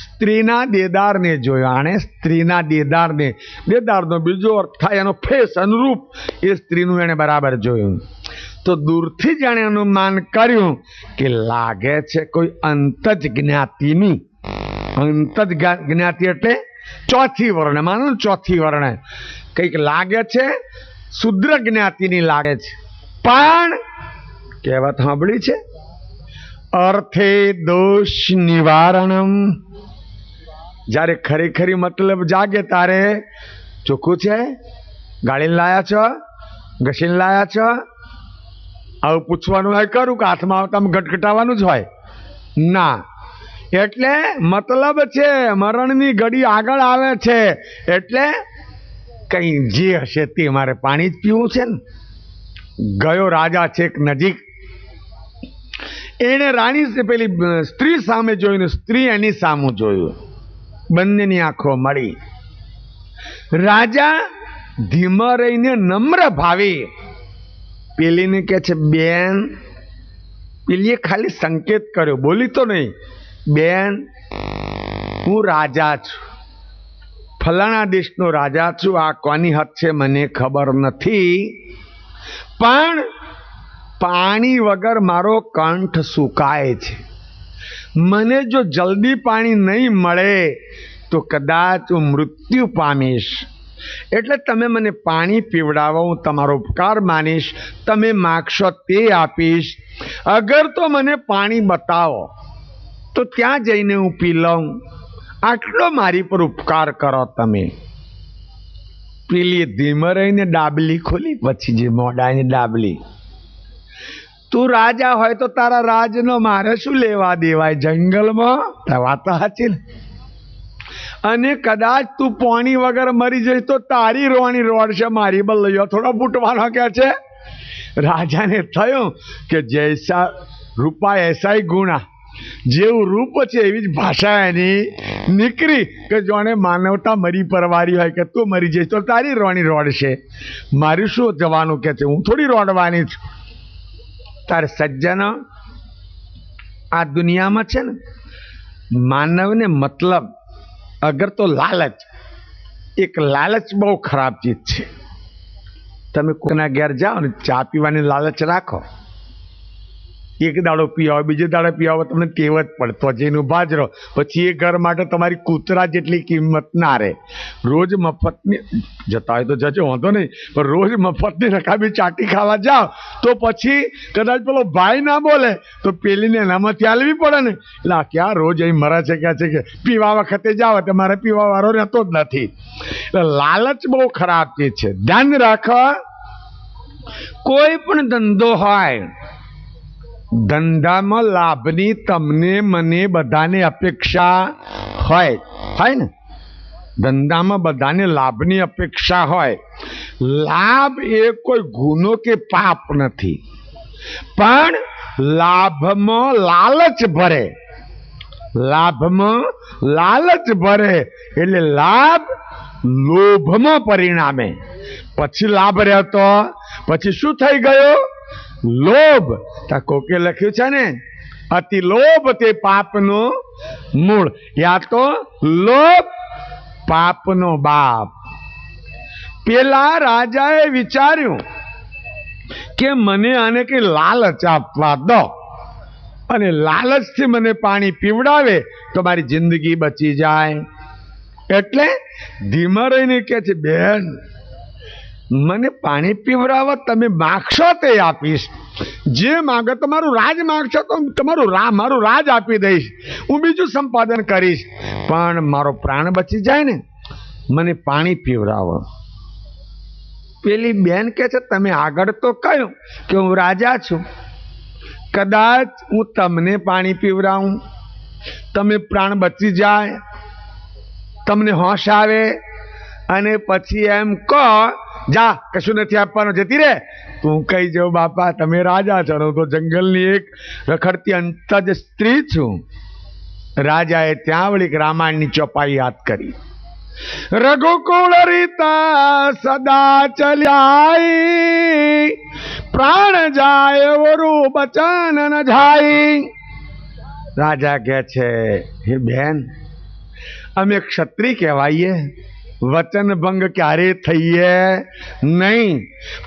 Speaker 2: સ્ત્રીના દેદારને જોયો. આણે સ્ત્રીના દેદારનો બીજો અર્થ થાય એનો ફેસ, અનુરૂપ. એ સ્ત્રીનું એને બરાબર જોયું તો દૂરથી જ એણે અનુમાન કર્યું કે લાગે છે કોઈ અંતજ જ્ઞાતિની. અંતજ જ્ઞાતિ એટલે ચોથી વર્ણ, માનો ચોથી વર્ણ કંઈક લાગે છે, શુદ્ર જ્ઞાતિની લાગે છે. પણ કહેવત સાંભળી છે, અર્થે દોષ નિવારણમ. જ્યારે ખરેખરી મતલબ જાગે તારે ચોખ્ખું છે. ગાળીને લાયા છો, ઘસીને લાયા છો, આવું પૂછવાનું હોય કરું કે હાથમાં આવતા ગટગટાવાનું જ હોય ના. એટલે મતલબ છે, મરણની ઘડી આગળ આવે છે એટલે કઈ જે હશે તે મારે પાણી જ પીવું છે ને. ગયો રાજા છેક નજીક. એને રાણી પેલી સ્ત્રી સામે જોયું, સ્ત્રી એની સામું જોયું. બંનેની આંખો મળી. રાજા ધીમા રહીને નમ્ર ભાવે પેલીને કહે છે, બેન. પેલીએ ખાલી સંકેત કર્યો, બોલી તો નહીં. બેન, હું રાજા છું, ફલાણા દેશનો રાજા છું. આ કોની હદ છે મને ખબર નથી, પણ પાણી વગર મારો કંઠ સુકાય છે. મને જો જલ્દી પાણી નહીં મળે તો કદાચ હું મૃત્યુ પામીશ. એટલે તમે મને પાણી પીવડાવો, હું તમારો ઉપકાર માનીશ. તમે માગશો તે આપીશ. અગર તો મને પાણી બતાવો તો ત્યાં જઈને હું પી લઉં. આટલો મારી પર ઉપકાર કરો તમે. પેલી ધીમે રહીને ડાબલી ખોલી, પછી જે મોઢાની ડાબલી. તું રાજા હોય તો તારા રાજનો મારે શું લેવા દેવાય જંગલમાં? વાત સાચી ને. અને કદાચ તું પાણી વગર મરી જઈશ તો તારી રોવાની રોડશે, મારી બલ્લૈયો થોડો ફૂટવાનો કે છે. રાજાને થયું કે જૈસા રૂપા એસાઈ ગુણા. જેવું રૂપ છે એવી જ ભાષા એની નીકળી કે જોને માનવતા મરી પરવારી હોય કે તું મરી જઈશ તો તારી રોવાની રોડશે, મારી શું જવાનું કે છે, હું થોડી રોડવાની છું. તારે સજ્જન, આ દુનિયામાં છે ને માનવને મતલબ અગર તો લાલચ. એક લાલચ બહુ ખરાબ ચીજ છે. તમે કોઈના ઘેર જાઓ ને ચા પીવાની લાલચ રાખો, એક દાડો પીવો, બીજો દાડો પીવો, તમને ટેવ જ પડતો જઈને ઉભા જ રહો. પછી એ ઘર માટે તમારી કૂતરા જેટલી કિંમત ના રહે. રોજ મફતની જતા હોય તો જજો, વાંધો નહીં, પણ રોજ મફતની રકાબી ચાટી ખાવા જાઓ તો પછી કદાચ પેલો ભાઈ ના બોલે તો પેલીને એનામાંથી હાલવી પડે ને. એટલે આ ક્યાં રોજ અહીં મરે છે ક્યાં છે કે પીવા વખતે જાઓ તો મારે પીવા વાળો રહેતો જ નથી. એટલે લાલચ બહુ ખરાબ ચીજ છે. ધ્યાન રાખો, કોઈ પણ ધંધો હોય, ધંધામાં લાભની તમને મને બધાને અપેક્ષા હોય ને. ધંધામાં બધાને લાભની અપેક્ષા હોય. લાભ એ કોઈ ગુનો કે પાપ નથી, પણ લાભમાં લાલચ ભરે, લાભમાં લાલચ ભરે એટલે લાભ લોભમાં પરિણામે. પછી લાભ રહેતો પછી શું થઈ ગયો? લોભ. તા કોકે લખ્યું છે ને, અતિ લોભ તે પાપનો મૂળ, યા તો લોભ પાપનો બાપ. પેલા રાજાએ વિચાર્યું કે મને આને કઈ લાલચ આપવા દો, અને લાલચથી મને પાણી પીવડાવે તો મારી જિંદગી બચી જાય. એટલે ધીમા રહીને કે છે, બેન મને પાણી પીવડાવવા તમે માગશો તે આપીશ, જે માગો તમારું રાજ માગશો તો તમારું મારું રાજ આપી દઈશ, હું બીજું સંપાદન કરીશ, પણ મારો પ્રાણ બચી જાય ને, મને પાણી પીવડાવો. પેલી બેન કે છે, તમે આગળ તો કહ્યું કે હું રાજા છું, કદાચ હું તમને પાણી પીવડાવું, તમે પ્રાણ બચી જાય, તમને હોશ આવે, અને પછી એમ કહો જા કશું નથી આપવાનું, જતી રે. તું કહી જાઉં બાપા તમે રાજા છો, હું તો જંગલની એક રખડતી અંતજ સ્ત્રી છું. રાજાએ ત્યાં વળી રામાયણની ચોપાઈ યાદ કરી. રઘુકુળ રીતા સદા ચલ્યાઈ, પ્રાણ જાય વરુ બચન ન જાય. રાજા કહે છે, હે બેન અમે ક્ષત્રિય કહેવાઈએ, વચન ભંગ ક્યારે થઈએ નહીં.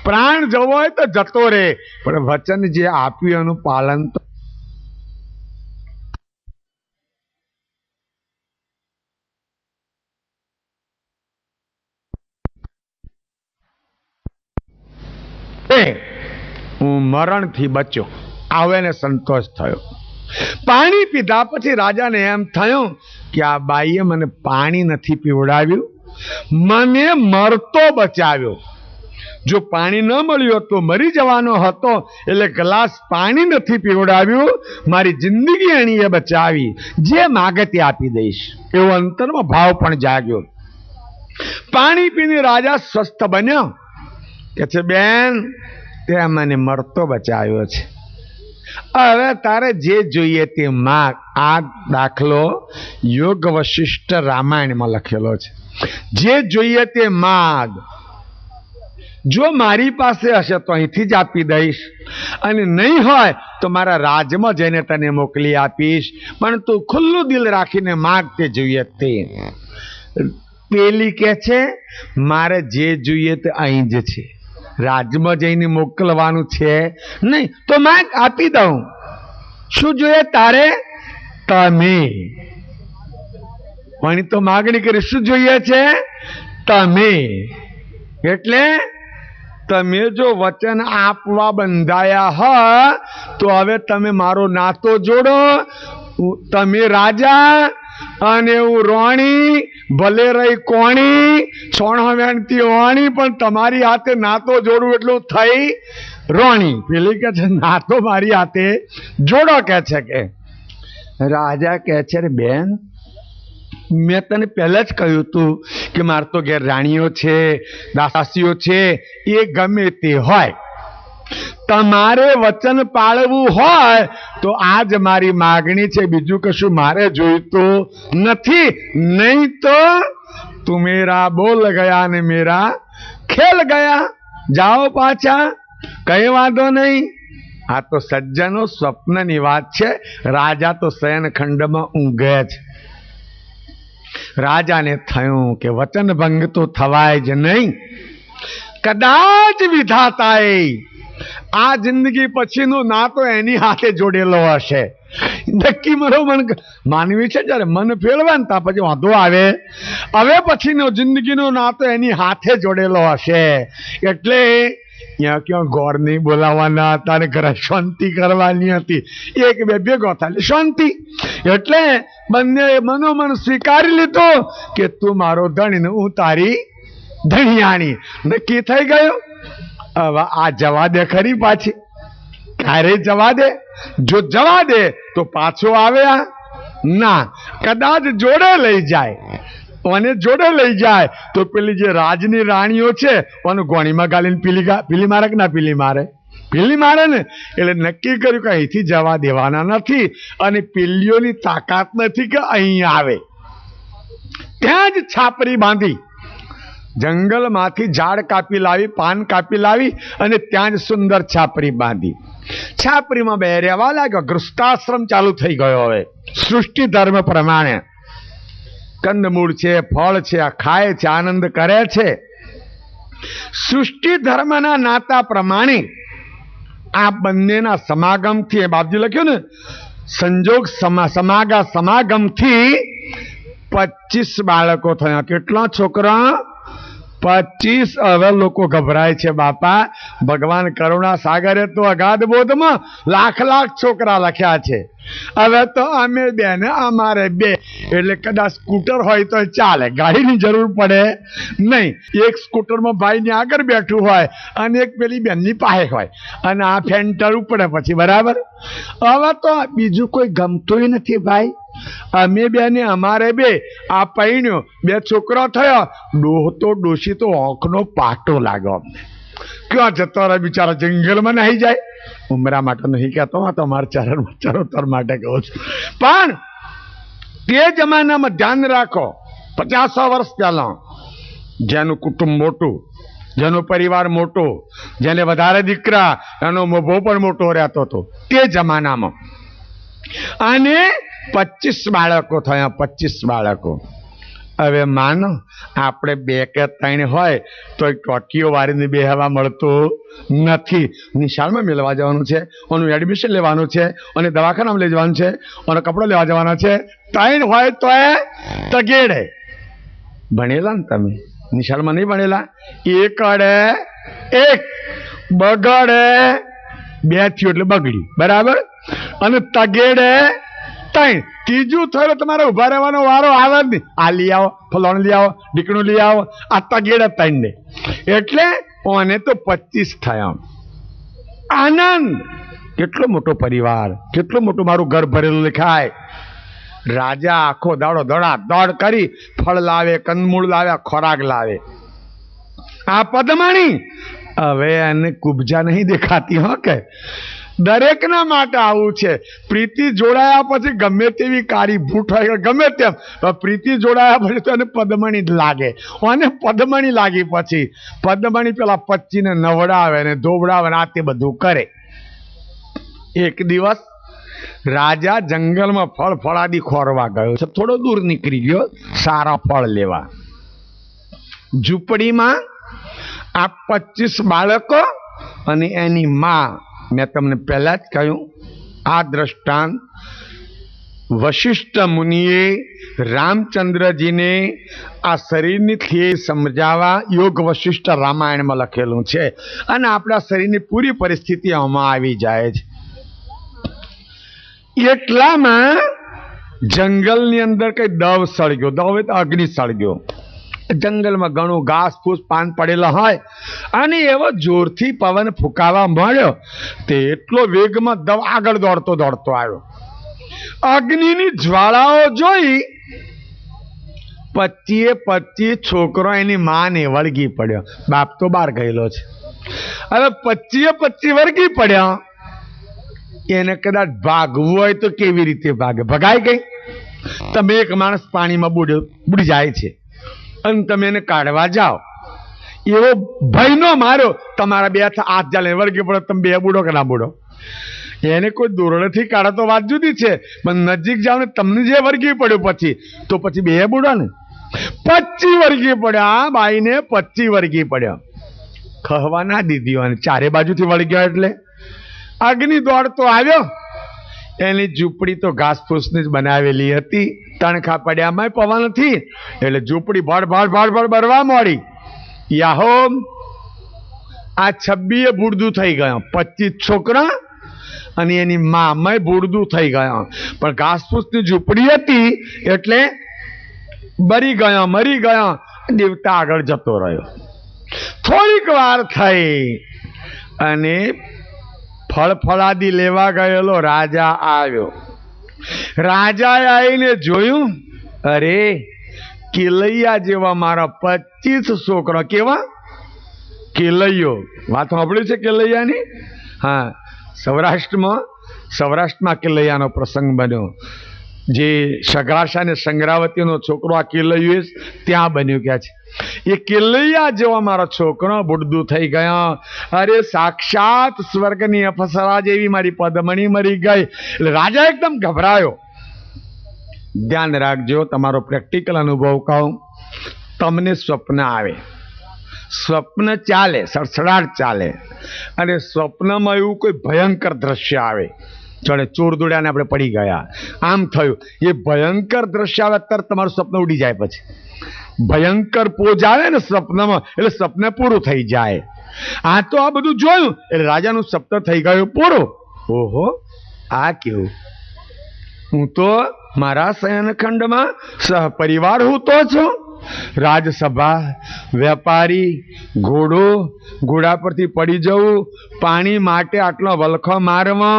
Speaker 2: પ્રાણ જવો હોય તો જતો રહે, પણ વચન જે આપ્યું એનું પાલન તો. હું મરણથી બચ્યો, આવે ને સંતોષ થયો. પાણી પીધા પછી રાજાને એમ થયું કે આ બાઈએ મને પાણી નથી પીવડાવ્યું, મને મરતો બચાવ્યો. જો પાણી ન મળ્યું તો મરી જવાનો હતો, એટલે ગ્લાસ પાણી નથી પીવડાવ્યું, મારી જિંદગી એણીએ બચાવી, જે માગે તે આપી દઈશ, એવો અંતરમાં ભાવ પણ જાગ્યો. પાણી પીને રાજા સ્વસ્થ બન્યો. કે છે, બેન તે મને મરતો બચાવ્યો છે, હવે તારે જે જોઈએ તે માગ. આ દાખલો યોગ વશિષ્ઠ રામાયણમાં લખેલો છે. જે જોઈએ તે માગ, જો મારી પાસે હશે તો અહીંથી જ આપી દઈશ, અને નહીં હોય તો મારા રાજમાં જઈને તને મોકલી આપીશ, પણ તું ખુલ્લું દિલ રાખીને માગ, તે જોઈએ તે. પેલી કે છે, મારે જે જોઈએ તે અહીં જ છે, રાજમાં જઈને મોકલવાનું છે નહીં, તો માગ આપી દઉં. શું જોઈએ તારે? તમે. પણ તો માગણી કરી, શું જોઈએ છે? તમે. એટલે તમે જો વચન આપવા બંધાયા હોય તો હવે તમે મારો નાતો જોડો. તમે રાજા અને હું રોણી, ભલે રહી કોણી, સોણા વેણતી વાણી, પણ તમારી હાથે નાતો જોડું એટલું થઈ રોણી. પેલી કે છે, નાતો મારી હાથે જોડો. કે છે કે રાજા કે છે, બેન મેં તને પહેલા જ કહ્યું તું કે મારે તો ઘેર રાણીઓ છે, દાસીઓ છે, એ ગમે તે હોય, તમારે વચન પાળવું હોય તો આજ મારી માગણી છે, બીજું કશું મારે જોઈતું નથી. નહીં તો તું મેરા બોલ ગયા ને મેરા ખેલ ગયા, જાઓ પાછા, કઈ વાંધો નહીં. આ તો સજ્જનો સ્વપ્નની વાત છે. રાજા તો શયનખંડમાં ઊંઘે છે. રાજાને થયું કે વચન ભંગ તો થવાય જ નહીં. કદાચ વિધાતાએ આ જિંદગી પછીનો નાતો એની હાથે જોડેલો હશે. નક્કી મારો મન માનવી છે, જયારે મન ફેરવે ને ત્યાં પછી વાંધો આવે. હવે પછીનો જિંદગીનો નાતો એની હાથે જોડેલો હશે. એટલે ક્યાં ગોળ નહીં બોલાવાના હતા, ને ઘરે શાંતિ કરવાની હતી. એક બે ભેગો થાય શાંતિ. એટલે બંને મનોમન સ્વીકારી લીધો કે તું મારો ધણી ને હું તારી ધણિયાણી. નક્કી થઈ ગયું. હવે આ જવા દે ખરી પાછી? ક્યારે જવા દે? જો જવા દે તો પાછો આવે ના, કદાચ જોડે લઈ જાય અને જોડે લઈ જાય તો પેલી જે રાજની રાણીઓ છે ઓનું ગોણીમાં ગાલીને પીલી મારે કે ના પીલી મારે? પીલી મારે ને. એટલે નક્કી કર્યું કે અહીંથી જવા દેવાના નથી, અને પીલીઓની તાકાત નથી કે અહીં આવે. ત્યાં જ છાપરી બાંધી, જંગલમાંથી ઝાડ કાપી લાવી, પાન કાપી લાવી, અને ત્યાં જ સુંદર છાપરી બાંધી. છાપરીમાં બે રહેવા લાગ્યો. ગૃહસ્થાશ્રમ ચાલુ થઈ ગયો. હવે સૃષ્ટિ ધર્મ પ્રમાણે કંદમૂળ છે, ફળ છે, આ ખાય છે, આનંદ કરે છે. સૃષ્ટિ ધર્મના નાતા પ્રમાણે આ બંનેના સમાગમથી, બાપજી લખ્યું ને, સંજોગ સમાગમથી 25 બાળકો થયા. કેટલા છોકરા? 25. હવે લોકો ગભરાય છે બાપા. ભગવાન કરુણા સાગરે તો અગાધ બોધમાં લાખ છોકરા લખ્યા છે. હવે તો અમે બે ને અમારે બે, એટલે કદાચ સ્કૂટર હોય તો ચાલે, ગાડીની જરૂર પડે નહીં. એક સ્કૂટરમાં ભાઈની આગળ બેઠું હોય અને એક પેલી બેનની પાસે હોય, અને આ ફેન્ટર ઉપડે પછી. બરાબર. હવે તો બીજું કોઈ ગમતું નથી ભાઈ. અમે બે ને અમારે બે, આ પૈણ્યો, 2 છોકરા થયા. ડોહ તો ડોશી તો આંખનો પાટો લાગ્યો અમને. ક્યાં જતો રહે બિચારા? જંગલમાં નાહી જાય. ઉમરા માટે નહીં કહેતો, તમારા ચરોતર માટે કહું છું. પણ તે જમાનામાં ધ્યાન રાખો, 50 વર્ષ પહેલા જેનું કુટુંબ મોટું, જેનો પરિવાર મોટો, જેને વધારે દીકરા, એનો મોભો પણ મોટો રહેતો હતો તે જમાનામાં. અને 25 બાળકો થયા. 25 બાળકો. હવે માનો આપણે 2 કે 3 હોય તો ટોટીઓ વાળીને બેહવા મળતું નથી. નિશાળમાં મેળવા જવાનું છે, ઓનું એડમિશન લેવાનું છે, અને દવાખાનામાં લઈ જવાનું છે, અને કપડો લેવા જવાના છે. 3 હોય તો એ તગેડે. ભણેલા ને તમે? નિશાળમાં નહીં ભણેલા? એકડે 1, બગડે 2 થયું એટલે બગડી. બરાબર. અને તગેડે 3. ત્રીજું થયું તમારે ઉભા રહેવાનો વારો આવે જ નહીં. આ લઈ આવો, ફલાણું લઈ આવો, ઢીકણું લઈ આવો. આ તગેડે 3 ને. એટલે ઓને તો 25 થયા. આનંદ. કેટલો મોટો પરિવાર, કેટલો મોટું મારું ઘર ભરેલું દેખાય. રાજા આખો દાડો દોડ કરી ફળ લાવે, કંદમૂળ લાવે, ખોરાક લાવે. આ પદ્માણી હવે એને કુબજા નહીં દેખાતી. હો કે દરેકના માટે આવું છે. પ્રીતિ જોડાયા પછી ગમે તેવી કાળી ભૂટ હોય, ગમે તેમ, પ્રીતિ જોડાયા પછી તો એને પદ્મણી જ લાગે. અને પદ્મણી લાગી પછી પદ્મણી પેલા 25 ને નવડાવે ને ધોવડાવે ને આ તે બધું કરે. એક દિવસ રાજા જંગલમાં ફળાદી ખોરવા ગયો છે. થોડો દૂર નીકળી ગયો સારા ફળ લેવા. ઝૂંપડીમાં આ 25 બાળકો અને એની માં. મેં તમને પહેલા જ કહ્યું, આ દ્રષ્ટાંત વશિષ્ઠ મુનિએ રામચંદ્રજીને આ શરીરની થિયરી સમજાવવા યોગ વશિષ્ઠ રામાયણમાં લખેલું છે. અને આપણા શરીરની પૂરી પરિસ્થિતિ આમાં આવી જાય છે. એટલામાં જંગલની અંદર કઈ દવ સળગ્યો. દવ એટલે અગ્નિ સળગ્યો. જંગલમાં ઘણું ઘાસ ફૂસ પાન પડેલા હોય, અને એવો જોરથી પવન ફૂંકાવા મળ્યો તે એટલો વેગમાં દવ આગળ દોડતો આવ્યો. અગ્નિની જ્વાળાઓ જોઈ 25 છોકરો એની માને વળગી પડ્યો. બાપ તો બહાર ગયેલો છે. હવે 25 વળગી પડ્યા. એને કદાચ ભાગવું હોય તો કેવી રીતે ભાગે? ભગાઈ ગઈ. તમે એક માણસ પાણીમાં બુડી જાય છે અને તમે એને કાઢવા જાઓ, એવો ભયનો માર્યો, તમારા 2 હાથ ચાલે વળગી પડો, તમે 2 બુડો કે ના બુડો? એને કોઈ દોરડેથી કાઢે તો વાત જુદી છે, પણ નજીક જાવ ને તમને જે વળગી પડ્યો પછી 2 બુડો ને. 25 વળગી પડ્યા. બાઈને 25 વળગી પડ્યા. ખહવા ના દીધી અને ચારે બાજુથી વળગ્યો. એટલે અગ્નિ દોડતો આવ્યો. એની ઝૂંપડી તો ઘાસ ફૂસની જ બનાવેલી હતી. તણખા પડ્યામાં પવનથી એટલે ઝૂંપડી ભડ બરવા માંડી. યાહો, આ 26 બુડદું થઈ ગયો. 25 છોકરા અને એની મામય બુડદું થઈ ગયા. પણ ઘાસ ફૂસની ઝૂંપડી હતી એટલે મરી ગયા. દેવતા આગળ જતો રહ્યો. થોડીક વાર થઈ અને ફળાદી લેવા ગયેલો રાજા આવ્યો. રાજાએ આવીને જોયું, અરે કેલૈયા જેવા મારા 25 છોકરા. કેવા? કેલૈયો. વાત સાંભળી છે કેલૈયાની? હા, સૌરાષ્ટ્રમાં કેલૈયાનો પ્રસંગ બન્યો. જે સગાશા અને સંગ્રાવતીનો છોકરો આ કેલૈયો ત્યાં બન્યું. ક્યાં છે એ કેલૈયા જેવા મારા છોકરા બુડદું થઈ ગયા. અરે સાક્ષાત સ્વર્ગની અપ્સરા જેવી મારી પદ્મણી મરી ગઈ. એટલે રાજા એકદમ ગભરાયો. ધ્યાન રાખજો, તમારો પ્રેક્ટિકલ અનુભવ કહું. તમને સ્વપ્ન આવે, સ્વપ્ન ચાલે, સડસડાટ ચાલે, અને સ્વપ્નમાં એવું કોઈ ભયંકર દ્રશ્ય આવે, જાણે ચોર દોડ્યાને આપણે પડી ગયા આમ થયું. એ ભયંકર દ્રશ્ય આવે ત્યારે તમારું સ્વપ્ન ઉડી જાય. પછી ભયંકર પોજ આવે ને સ્વપ્નમાં, એટલે સ્વપ્ન પૂરું થઈ જાય. આ તો આ બધું જોયું એટલે રાજાનું સ્વપ્ન થઈ ગયું પૂરું. ઓહો, આ કેવું! હું તો મારા શયનખંડમાં સહપરિવાર હું તો છું. રાજસભા, વેપારી, ઘોડા પરથી પડી જવું, પાણી માટે આટલો વલખો મારવો,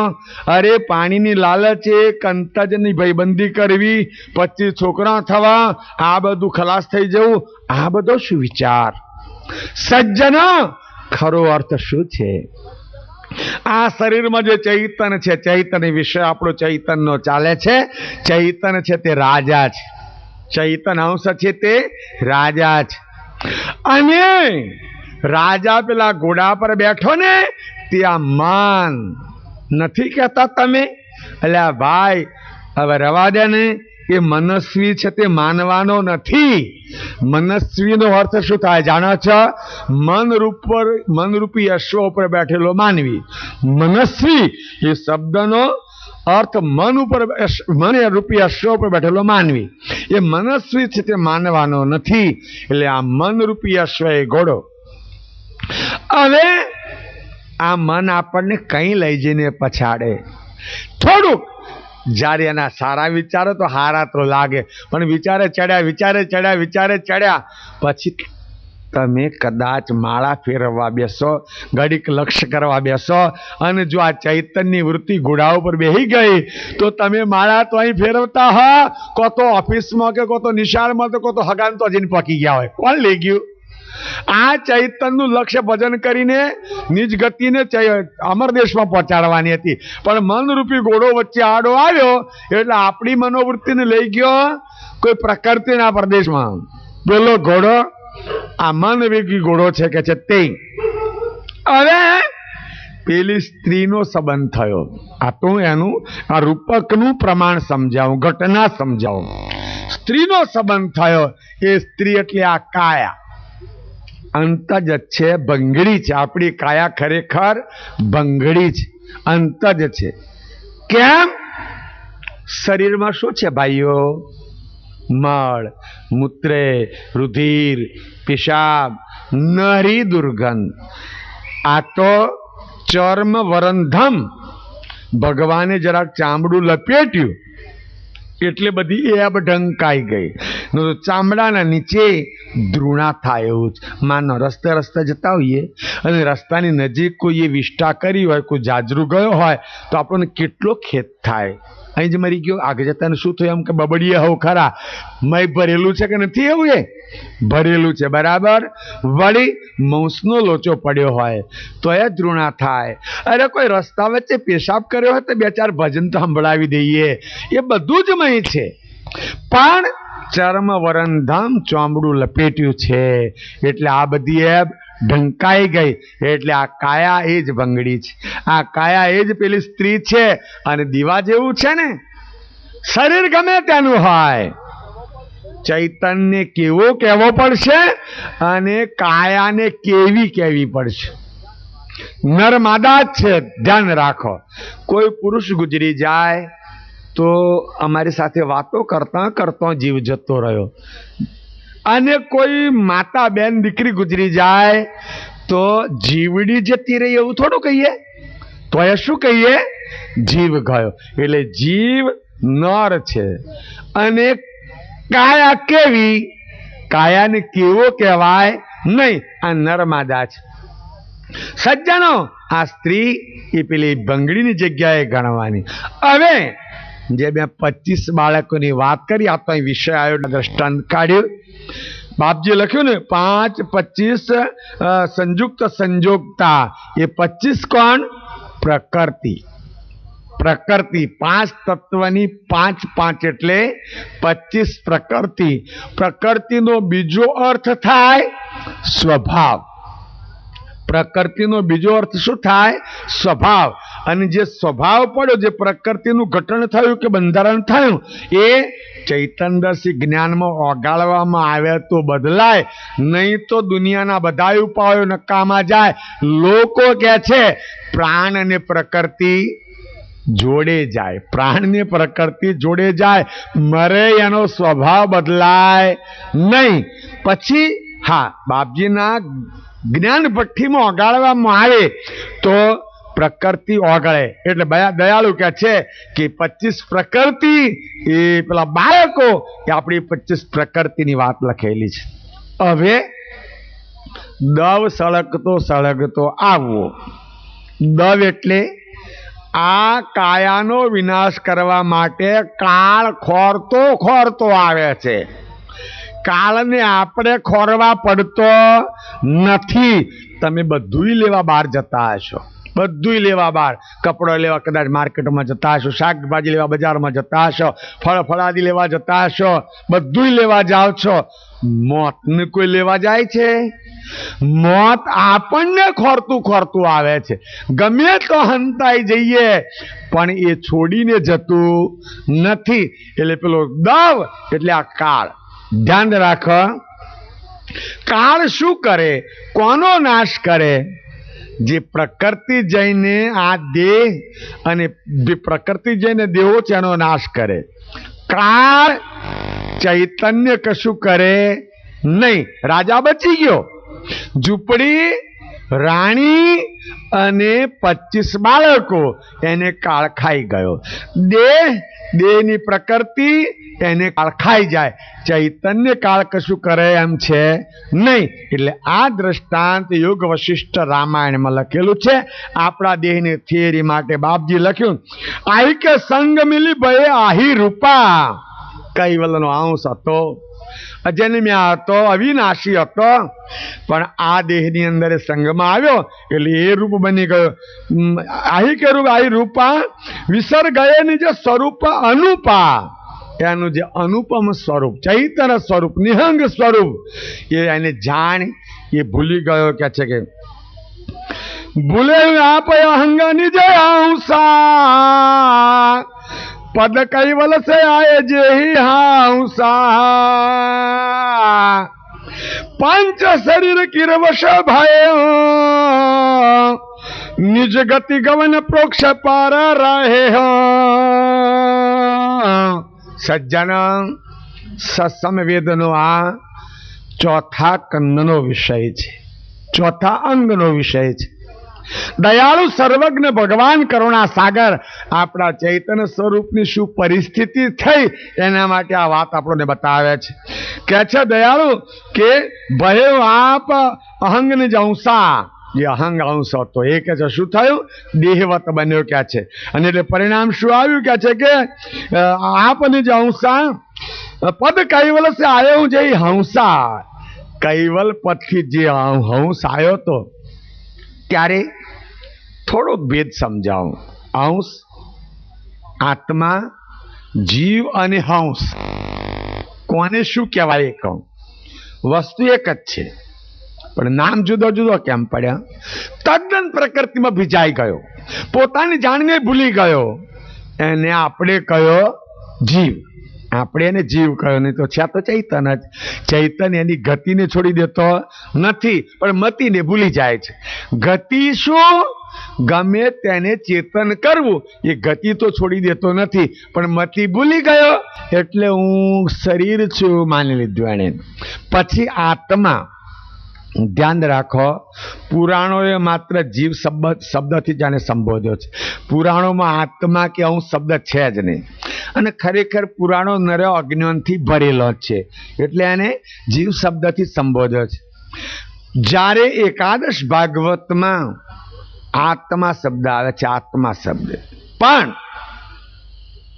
Speaker 2: અરે પાણીની લાલચે કંતજની ભાઈબંધી કરવી, 25 છોકરા થવા, આ બધું ખલાસ થઈ જવું, આ બધો શું વિચાર? સજ્જન, ખરો અર્થ શું છે? આ શરીરમાં જે ચૈતન્ય છે, ચૈતન્ય વિશે આપણો ચૈતન્ય ચાલે છે. ચૈતન્ય છે તે રાજા છે, ચૈતન્ય અંશ છે તે રાજા છે. અને રાજા પેલા ઘોડા પર બેઠો ને ત્યાં મન નથી કહેતા તમે? એટલે ભાઈ હવે રવા દે ને. એ મનસ્વી છે તે માનવાનો નથી. મનસ્વીનો અર્થ શું થાય જાણો છો? મનરૂપી અશ્વ ઉપર બેઠેલો માનવી. મનસ્વી એ શબ્દનો અર્થ મન રૂપી અશ્વ ઉપર બેઠેલો માનવી. એ મનસ્વી છે તે માનવાનો નથી. એટલે આ મન રૂપી અશ્વ એ ઘોડો. હવે આ મન આપણને કઈ લઈ જઈને પછાડે? થોડુંક જ્યારે એના સારા વિચારો તો હારા તો લાગે, પણ વિચારે ચડ્યા પછી તમે કદાચ માળા ફેરવવા બેસો, ઘડીક લક્ષ્ય કરવા બેસો, અને જો આ ચૈતન્યની વૃત્તિ ઘોડા ઉપર બેસી ગઈ તો તમે માળા તો અહીં ફેરવતા હો, કો તો ઓફિસમાં કે કો તો નિશાળમાં તો કો તો હગાન તો જઈને પકી ગયા હોય. કોણ લઈ ગયું? આ ચૈતન્યનું લક્ષ્ય ભજન કરીને નિજ ગતિને અમરદેશમાં પહોંચાડવાની હતી, પણ મનરૂપી ઘોડો વચ્ચે આડો આવ્યો એટલે આપણી મનોવૃત્તિને લઈ ગયો કોઈ પ્રકૃતિના પ્રદેશમાં. પેલો ઘોડો આ મનવેગી ઘોડો છે કે છે તે. હવે પેલી સ્ત્રીનો સંબંધ થયો. આ તો એનું આ રૂપકનું પ્રમાણ સમજાવું, ઘટના સમજાવું. સ્ત્રીનો સંબંધ થયો. એ સ્ત્રી એટલે આ કાયા, અંતજ છે, ભંગડી છે. આપણી કાયા ખરેખર ભંગડી છે, અંતજ છે. કેમ? શરીરમાં શું છે ભાઈઓ? મળ, મૂત્રે, રુધિર, પેશાબ, નરી દુર્ગંધ. આ તો ચર્મ વરંધમ. ભગવાને જરાક ચામડું લપેટ્યું એટલે બધી એબ ઢંકાઈ ગઈ. ચામડાના નીચે ધ્રુણા થાય એવું જ. માનો રસ્તે જતા હોઈએ અને રસ્તાની નજીક કોઈએ વિષ્ટા કરી હોય, કોઈ જાજરૂ ગયો હોય તો આપણને કેટલો ખેદ થાય. અહીં જ મરી ગયો, આગળ જતાને શું થયું? એમ કે બબડીએ હવ ખરા, મય ભરેલું છે કે નથી? એવું એ ભરેલું છે બરાબર. વળી મંસનો લોચો પડ્યો હોય તો એ ધ્રુણા થાય. અરે કોઈ રસ્તા વચ્ચે પેશાબ કર્યો હોય તો 2-4 ભજન તો સંભળાવી દઈએ. એ બધું જ મય છે, પણ ચર્મ વરંધમ ચામડું લપેટ્યું છે એટલે આ બધી એબ ઢંકાઈ ગઈ. એટલે આ કાયા એ જ ભંગડી છે, આ કાયા એ જ પેલી સ્ત્રી છે. અને દીવા જેવું છે ને, શરીર ગમે તેનું હોય, ચૈતન્ય કેવો કહેવો પડશે અને કાયાને કેવી કહેવી પડશે. નરમાદા જ છે, ધ્યાન રાખો. કોઈ પુરુષ ગુજરી જાય તો અમારી સાથે વાતો કરતા જીવ જતો રહ્યો, અને કોઈ માતા બેન દીકરી ગુજરી જાય તો જીવડી જતી રહી એવું થોડું કહીએ, તો એ શું કહીએ? જીવ ગયો. એટલે જીવ નર છે અને કાયા કેવી? કાયાને કેવો કહેવાય નહીં, આ નરમાદા છે. સજ્જનો, આ સ્ત્રી એ પેલી બંગડીની જગ્યાએ ગણવાની. હવે જે મેં 25 બાળકોની વાત કરી, આ તો અહીં વિષય આવ્યો દ્રષ્ટાંત કાઢ્યું. બાપજી લખ્યું ને 5, 25 સંયુક્ત સંજોગતા. એ 25 કોણ? પ્રકૃતિ. પ્રકૃતિ 5 તત્વની 5 5 એટલે 25 પ્રકૃતિ. પ્રકૃતિનો બીજો અર્થ થાય સ્વભાવ. પ્રકૃતિનો બીજો અર્થ શું થાય? સ્વભાવ. અને જે સ્વભાવ પડ્યો, જે પ્રકૃતિનું ઘટન થયું કે બંધારણ થયું, એ ચૈતન્યદર્શી જ્ઞાનમાં ઓગાળવામાં આવે તો બદલાય, નહીં તો દુનિયાના બધા ઉપાયો નકામાં જાય. લોકો કહે છે પ્રાણ અને પ્રકૃતિ જોડે જાય, પ્રાણને પ્રકૃતિ જોડે જાય, મરે એનો સ્વભાવ બદલાય નહીં. પછી હા, બાપજીના જ્ઞાન ભઠ્ઠીમાં ઓગાળવામાં આવે તો પ્રકૃતિ ઓગળે. એટલે દયાળુ કહે છે કે 25 પ્રકૃતિ એ પેલા બાળકો એ આપણી 25 પ્રકૃતિની વાત લખેલી છે. હવે દવ સળગતો આવવો. દવ એટલે આ કાયાનો વિનાશ કરવા માટે કાળ ખોરતો આવે છે. કાળને આપણે ખોરવા પડતો નથી. તમે બધુંય લેવા બહાર જતા હશો, બધુંય લેવા બહાર, કપડો લેવા કદાચ માર્કેટમાં જતા હશો, શાકભાજી લેવા બજારમાં જતા હશો, ફળાદી લેવા જતા હશો, બધુંય લેવા જાઓ છો. મોતને કોઈ લેવા જાય છે? મોત આપણને ખોરતું આવે છે. ગમે તો હંતાઈ જઈએ પણ એ છોડીને જતું નથી. એટલે પેલો દવ એટલે આ કાળ. ધ્યાન રાખો, કાળ શું કરે? કોનો નાશ કરે? જે પ્રકૃતિ જઈને આ દેહ અને જે પ્રકૃતિ જઈને દેહો છે એનો નાશ કરે. કાળ ચૈતન્ય કશું કરે નહીં. રાજા બચી ગયો, ઝૂંપડી, રાણી અને 25 બાળકો એને કાળ ખાઈ ગયો. દેહની પ્રકૃતિ એને કાળ ખાઈ જાય, ચૈતન્ય કાળ કશું કરે એમ છે નહીં. એટલે આ દ્રષ્ટાંત યોગ વશિષ્ઠ રામાયણમાં લખેલું છે. આપણા દેહની થિયરી માટે બાપજી લખ્યું, આહી કે સંગ મિલી ભય આહી રૂપા. કૈવલ્યનો અંશ હતો, અજન્મ્યા હતો, અવિનાશી હતો, પણ આ દેહની અંદર સંગમાં આવ્યો એટલે એ રૂપ બની ગયો. આહી કે રૂપ આહી રૂપા વિસર્ગ ગયે જે સ્વરૂપ અનુપા. એનું જે અનુપમ સ્વરૂપ, ચૈતન્ય સ્વરૂપ, નિહંગ સ્વરૂપ, એ એને જાણ એ ભૂલી ગયો. કે છે કે ભૂલે આપ અહંગ નિજ હંસા પદ કૈવલ સે આય જેહી હંસા પાંચ શરીર કિરવશ ભય નિજ ગતિ ગવન પ્રોક્ષ પર રહે. સજ્જન, સત્સમવેદનો આ ચોથા કંદનો વિષય છે, ચોથા અંગનો વિષય છે. દયાળુ સર્વજ્ઞ ભગવાન કરુણા સાગર આપણા ચૈતન્ય સ્વરૂપની શું પરિસ્થિતિ થઈ એના માટે આ વાત આપણને બતાવે છે. કે છે દયાળુ કે ભય આપ અહંગ ને જંસા. જે અહંગ અંશ હતો એ કે છે શું થયું? દેહવત બન્યો. ક્યાં છે? અને એટલે પરિણામ શું આવ્યું? કે છે કે આપને જે હંસા પદ કૈવલ સે આયો જે હંસા. કૈવલ પદથી જે હંસ આવ્યો તો ત્યારે થોડો ભેદ સમજાવું. અંશ, આત્મા, જીવ અને હંસ કોને શું કહેવાય? કહું, વસ્તુ એક જ છે પણ નામ જુદો જુદો કેમ પડ્યા? તદ્દન પ્રકૃતિમાં ભીજાઈ ગયો, પોતાની જાણને ભૂલી ગયો, એને આપણે કયો જીવ. આપણે એને જીવ કહ્યો, નહીં તો છે તો ચૈતન્ય જ. ચૈતન્ય એની ગતિને છોડી દેતો નથી પણ મતિને ભૂલી જાય છે. ગતિ શું? ગમે તેને ચેતન કરવું, એ ગતિ તો છોડી દેતો નથી પણ મતિ ભૂલી ગયો એટલે હું શરીર છું માની લીધું એને. પછી આત્મા. ધ્યાન રાખો, પુરાણોએ માત્ર જીવ શબ્દથી જ આને સંબોધ્યો છે. પુરાણોમાં આત્મા કે અંશ શબ્દ છે જ નહીં. અને ખરેખર પુરાણો નરો અજ્ઞાનથી ભરેલો જ છે એટલે એને જીવ શબ્દથી સંબોધ્યો છે. જ્યારે એકાદશ ભાગવતમાં આત્મા શબ્દ આવે છે, આત્મા શબ્દ, પણ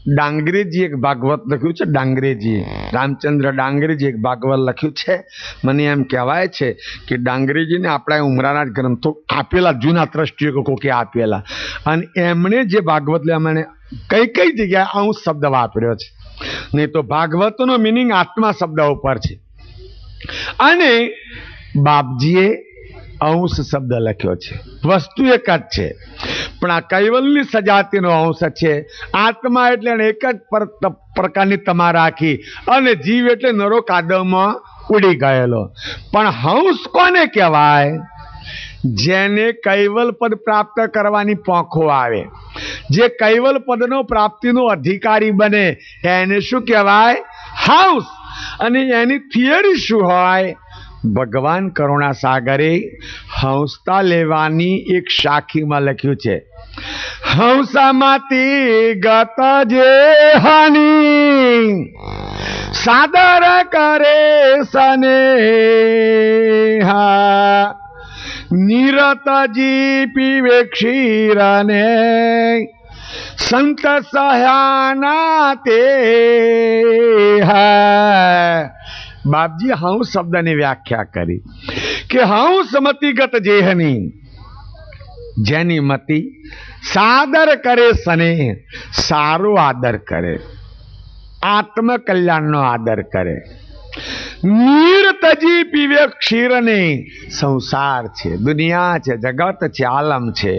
Speaker 2: ડાંગરેજી એક ભાગવત લખ્યું છે. ડાંગરેજી રામચંદ્ર ડાંગરેજી એક ભાગવત લખ્યું છે. મને એમ કહેવાય છે કે ડાંગરેજીને આપણા ઉમરાના જ ગ્રંથો આપેલા, જૂના ટ્રસ્ટીઓ કોકે આપેલા, અને એમણે જે ભાગવત લે મને કઈ કઈ જગ્યાએ અંશ શબ્દ વાપર્યો છે. નહીં તો ભાગવતનો મિનિંગ આત્મા શબ્દ ઉપર છે, અને બાપજીએ અંશ શબ્દ લખ્યો છે. વસ્તુ એક જ છે, પણ આ કૈવલ્ય સજાતિનો અંશ છે. આત્મા એટલે એક જ પ્રકારની તમા રાખી, અને જીવ એટલે નરો કાદવમાં ઉડી ગયેલો. પણ હંસ કોને કહેવાય? જેને કૈવલ પદ પ્રાપ્ત કરવાની પોંખો આવે, જે કૈવલ પદનો પ્રાપ્તિનો અધિકારી બને, એને શું કહેવાય? હંસ. અને એની થિયરી શું હોય? ભગવાન કરુણા સાગરે હંસતા લેવાની એક શાખીમાં લખ્યું છે, હંસામાંથી ગત જે હાની સાદર કરે સને નિરતજી પીવે ક્ષીરને સંત સહ્યાના તે. બાપજી હંસ શબ્દની વ્યાખ્યા કરી કે હંસ મતિગત જેહની, જેની મતિ સાદર કરે સને, સારો આદર કરે, આત્મકલ્યાણનો આદર કરે. નિરતજી પીવે ક્ષીરને, સંસાર છે, દુનિયા છે, જગત છે, આલમ છે,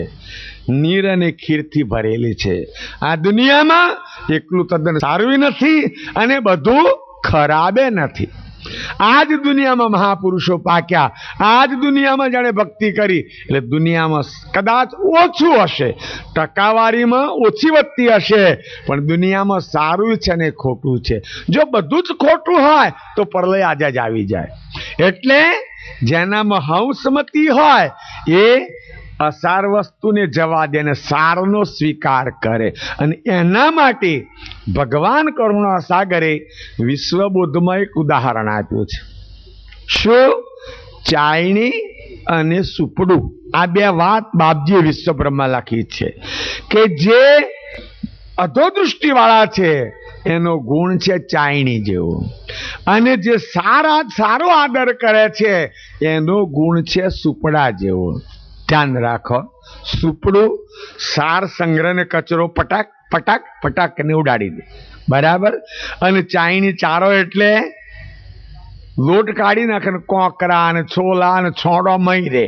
Speaker 2: નીર અને ખીરથી ભરેલી છે. આ દુનિયામાં એકલું તદ્દન સારું નથી અને બધું ખરાબે નથી. આજ દુનિયામાં મહાપુરુષો પાક્યા, આજ દુનિયામાં જાણે ભક્તિ કરી, એટલે દુનિયામાં કદાચ ઓછું હશે, ટકાવારીમાં ઓછી વધતી હશે, પણ દુનિયામાં સારું છે ને ખોટું છે. જો બધું જ ખોટું હોય તો પ્રલય આજે જ આવી જાય. એટલે જેનામાં હંસમતી હોય એ અસાર વસ્તુને જવા દે અને સારનો સ્વીકાર કરે. અને એના માટે ભગવાન કરુણા સાગરે વિશ્વબોધમાં એક ઉદાહરણ આપ્યું છે. શું? ચાયણી અને સુપડું. આ બે વાત બાપજીએ વિશ્વબ્રહ્મા લખી છે કે જે અધોદૃષ્ટિ વાળા છે એનો ગુણ છે ચાયણી જેવો, અને જે સારો આદર કરે છે એનો ગુણ છે સુપડા જેવો. ધ્યાન રાખો, સુપડું સાર સંગ્રહને કચરો પટાક પટાક પટાક ને ઉડાડી દે, બરાબર. અને ચાયણી ચારો એટલે લોટ કાઢી નાખે, કોકરા અને છોલા અને છોડો મહી રે.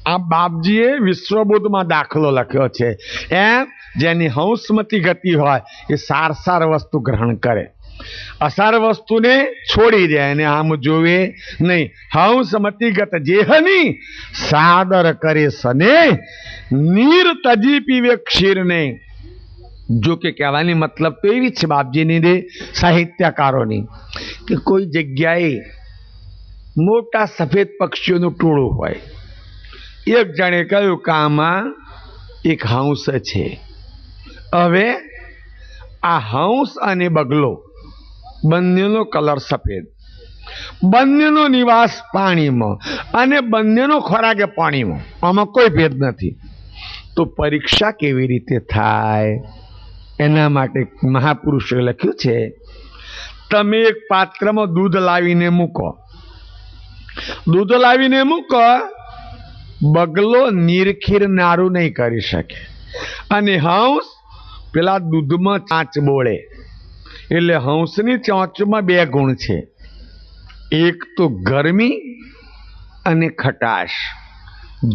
Speaker 2: આ બાપજીએ વિશ્વબોધમાં દાખલો લખ્યો છે. એમ જેની હંસમતી ગતિ હોય એ સાર વસ્તુ ગ્રહણ કરે, અસાર વસ્તુને છોડી દે અને આમ જોવે નહીં. હંસમતી ગત જેહની સાદર કરે સને નીર તજી પીવે ક્ષીરને. જો કે કહેવાની મતલબ તો એવી છે બાપજીની ને સાહિત્યકારોની કે કોઈ જગ્યાએ મોટા સફેદ પક્ષીઓનું ટોળું હોય, એક જણે કહ્યું કે આમાં એક હંસ છે. હવે આ હંસ અને બગલો બંનેનો કલર સફેદ, બંનેનો નિવાસ પાણીમાં અને બંનેનો ખોરાક પાણીમાં, આમાં કોઈ ભેદ નથી. તો પરીક્ષા કેવી રીતે થાય? એના માટે મહાપુરુષોએ લખ્યું છે, તમે એક પાત્રમાં દૂધ લાવીને મૂકો, દૂધ લાવીને મૂકો, બગલો નીરખીર નારું નહીં કરી શકે, અને હંસ પેલા દૂધમાં ચાંચ બોળે. એટલે હંસની ચોંચમાં બે ગુણ છે, એક તો ગરમી અને ખટાશ.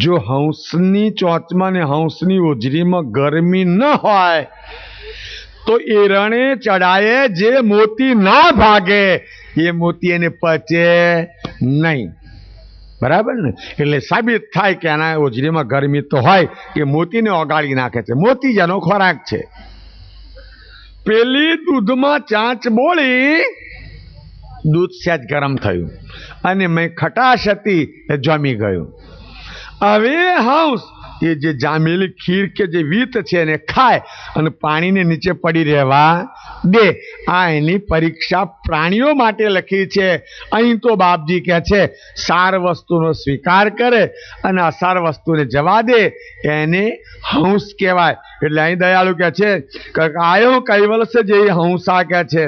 Speaker 2: જો હંસની ચોંચમાં ને હંસની ઓજરીમાં ગરમી ન હોય તો એ રણે ચડાયે જે મોતી ના ભાગે એ મોતી એને પચે નહીં, બરાબર ને. એટલે સાબિત થાય કે એના ઓજરીમાં ગરમી તો હોય, એ મોતીને ઓગાળી નાખે છે, મોતી જેનો ખોરાક છે. પેલી દૂધમાં ચાંચ બોળી, દૂધ સહેજ ગરમ થયું અને મેં ખટાશ હતી એ જમી ગયું. હવે હંસ એ જે જામેલી ખીર કે જે વીત છે એને ખાય અને પાણીને નીચે પડી રહેવા દે. આ એની પરીક્ષા પ્રાણીઓ માટે લખી છે. અહીં તો બાપજી કહે છે સાર વસ્તુનો સ્વીકાર કરે અને અસાર વસ્તુને જવા દે એને હંસ કહેવાય. એટલે અહીં દયાળુ કહે છે આયો કૈવલ સે જે હંસા કહે છે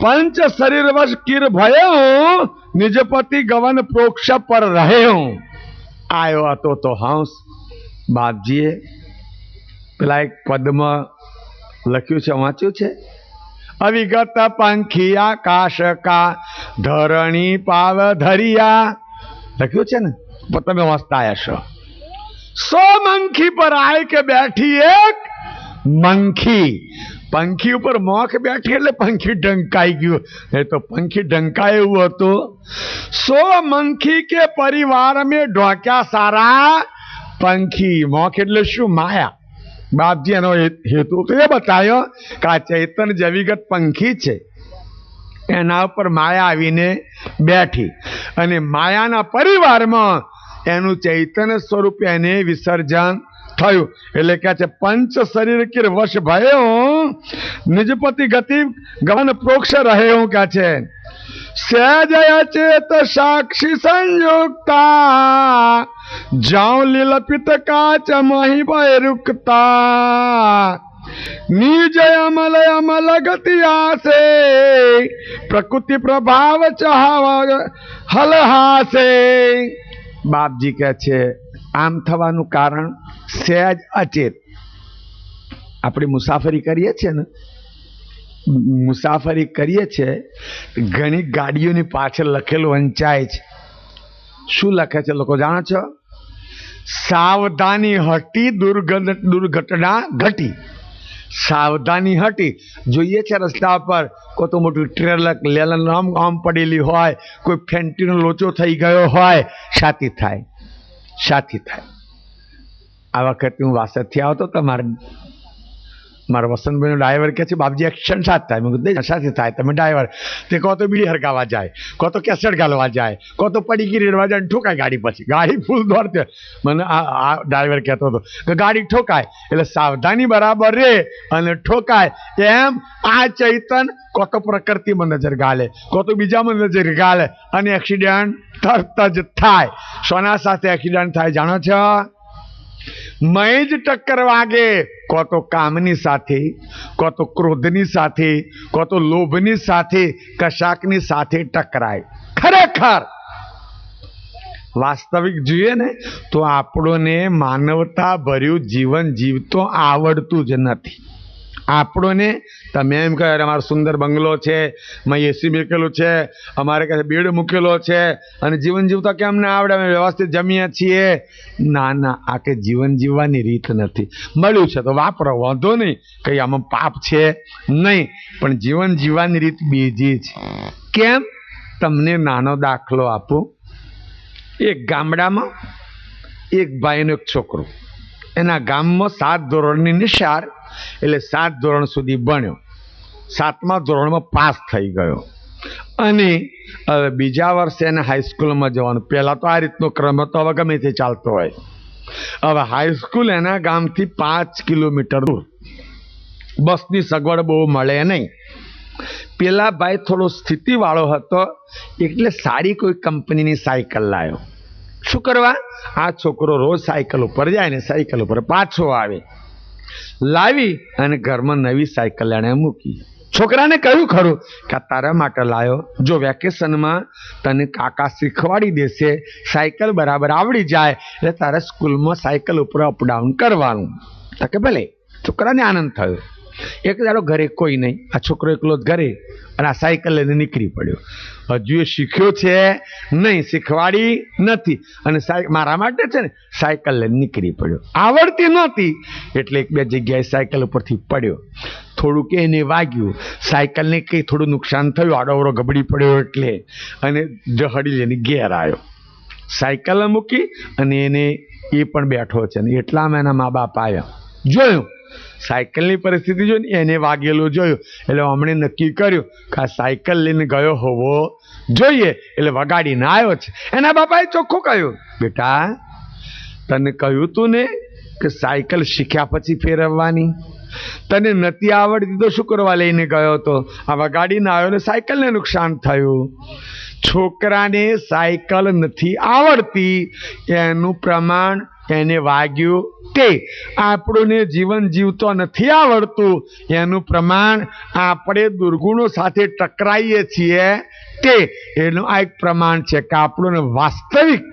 Speaker 2: પંચ શરીર વશ કીર ભયો નિજપતિ ગવન પ્રોક્ષ પર રહ્યો. આયો હતો તો હંસ. બાપજીએ પેલા એક પદમાં લખ્યું છે, વાંચ્યું છે, અવિગત પંખી આકાશ કા ધરણી પાવ ધરિયા લખ્યું છે ને, તમે વાંચતા હશો. 100 મંખી પર આય કે બેઠી એક મંખી. પંખી ઉપર મોખ બેઠી એટલે પંખી ઢંકાઈ ગયું. એ તો પંખી ઢંકાય એવું હતું. 100 મંખી કે પરિવાર મેં ઢોક્યા સારા પંખી. મોખ એટલે શું? માયા. બાપજી એનો હેતુ તો એ બતાવ્યો કે આ ચૈતન્ય જે અવિગત પંખી છે એના ઉપર માયા આવીને બેઠી અને માયાના પરિવારમાં એનું ચૈતન્ય સ્વરૂપ એને વિસર્જન થયું. એટલે કે છે પંચ શરીર કીર વશ ભયો નિજપતિ ગતિ ગવન પ્રોક્ષ રહ્યો. કે છે સજય ચેત સાક્ષી સંયુક્તા જાઉ લીલપિત કાચ મહી ભય નિજ અમલ અમલ ગતિ આસે પ્રકૃતિ પ્રભાવ ચાવ હલહાસે. બાપજી કહે છે આમ થવાનું કારણ સહેજ અચેત. આપણે મુસાફરી કરીએ છીએ ને, મુસાફરી કરીએ છીએ, ઘણી ગાડીઓની પાછળ લખેલું વંચાય છે. શું લખે છે લોકો જાણો છો? સાવધાની હટી દુર્ઘટના ઘટી. સાવધાની હટી. જોઈએ છે રસ્તા પર કોઈ તો મોટું ટ્રેલર લેલન આમ પડેલી હોય, કોઈ ફેન્ટીનો લોચો થઈ ગયો હોય, સાથી થાય. આ વખતે હું વાસદથી આવતો તો મારા વસંતભાઈનો ડ્રાઈવર કહે છે બાપજી એક્શન સાથ થાય. મેં કીધું સાથે થાય. તમે ડ્રાઈવર તે કહો તો બીડી હરગાવા જાય, કહો તો કેસેટ ગાલવા જાય, કહો તો પડીકી રેડવા જાય, ઠોકાય ગાડી. પછી ગાડી ફૂલ દોડતે. મને આ ડ્રાઈવર કહેતો હતો કે ગાડી ઠોકાય એટલે સાવધાની બરાબર રે અને ઠોકાય. એમ આ ચૈતન કો તો પ્રકૃતિમાં નજર ગાલે, કો તો બીજામાં નજર ગાલે અને એક્સિડન્ટ તરત જ થાય. સોના સાથે એક્સિડન્ટ થાય જાણો છો? મય જ ટક્કર વાગે, કો તો કામની સાથે, કો તો ક્રોધની સાથે, કો તો લોભની સાથે, કશાકની સાથે ટકરાય. ખરેખર વાસ્તવિક જોઈએ ને તો આપણને માનવતા ભર્યું જીવન જીવતો આવડતું જ નથી. આપણને તમે એમ કહે અમારો સુંદર બંગલો છે, મેં એસી મૂકેલું છે, અમારે કહે બેડ મૂકેલો છે અને જીવન જીવતા કેમ ના આવડે, અમે વ્યવસ્થિત જમીએ છીએ. ના ના, આ કે જીવન જીવવાની રીત નથી. મળ્યું છે તો વાપરો, વાંધો નહીં, કંઈ આમાં પાપ છે નહીં, પણ જીવન જીવવાની રીત બીજી છે. કેમ? તમને નાનો દાખલો આપું. એક ગામડામાં એક ભાઈનો એક છોકરો, એના ગામમાં 7 ધોરણની નિશાળ, એટલે 7 ધોરણ સુધી ભણ્યો. 7મા ધોરણમાં પાસ થઈ ગયો અને હવે બીજા વર્ષે એને હાઈસ્કૂલમાં જવાનું. પહેલાં તો આ રીતનો ક્રમ હતો, હવે ગમે તે ચાલતો હોય. હવે હાઈસ્કૂલ એના ગામથી 5 કિલોમીટર દૂર, બસની સગવડ બહુ મળે નહીં. પેલા ભાઈ થોડો સ્થિતિવાળો હતો એટલે સારી કોઈ કંપનીની સાયકલ લાવ્યો. શું કરવા? આ છોકરો રોજ સાયકલ ઉપર જાય ને સાયકલ ઉપર પાછો આવે. લાવી અને ઘરમાં નવી સાયકલ એણે મૂકી. છોકરાને કહ્યું ખરું કે તારા માટે લાવ્યો, જો વેકેશનમાં તને કાકા શીખવાડી દેશે, સાયકલ બરાબર આવડી જાય એટલે તારે સ્કૂલમાં સાયકલ ઉપર અપડાઉન કરવાનું. તો કે ભલે. છોકરાને આનંદ થયો. એક દાડો ઘરે કોઈ નહીં, આ છોકરો એકલો જ ઘરે અને આ સાયકલ લઈને નીકળી પડ્યો. હજુ એ શીખ્યો છે નહીં, શીખવાડી નથી અને મારા માટે છે ને સાયકલ લઈને નીકળી પડ્યો. આવડતી નહોતી એટલે 1-2 જગ્યાએ સાયકલ ઉપરથી પડ્યો. થોડુંક એને વાગ્યું, સાયકલને કંઈ થોડું નુકસાન થયું, આડોવડો ગબડી પડ્યો એટલે, અને જહડી લઈને ઘેર આવ્યો. સાયકલ મૂકી અને એને એ પણ બેઠો છે ને એટલામાં એના મા બાપ આવ્યા. જોયું સાયકલની પરિસ્થિતિ જોઈને એને વાગેલું જોયું એટલે હમણે નક્કી કર્યું કે આ સાયકલ લઈને ગયો હોવો જોઈએ એટલે વગાડીને આવ્યો છે. એના બાપાએ ચોખ્ખું કહ્યું બેટા તને કહ્યું તું ને કે સાયકલ શીખ્યા પછી ફેરવવાની, તને નથી આવડતી તો શું કરવા લઈને ગયો હતો? આવા ગાડી ના આવ્યો ને સાયકલને નુકસાન થયું. છોકરાને સાયકલ નથી આવડતી એનું પ્રમાણ એને વાગ્યું તે. આપણને જીવન જીવતો નથી આવડતું એનું પ્રમાણ આપણે દુર્ગુણો સાથે ટકરાઈએ છીએ તે. એનું આ એક પ્રમાણ છે કે આપણને વાસ્તવિક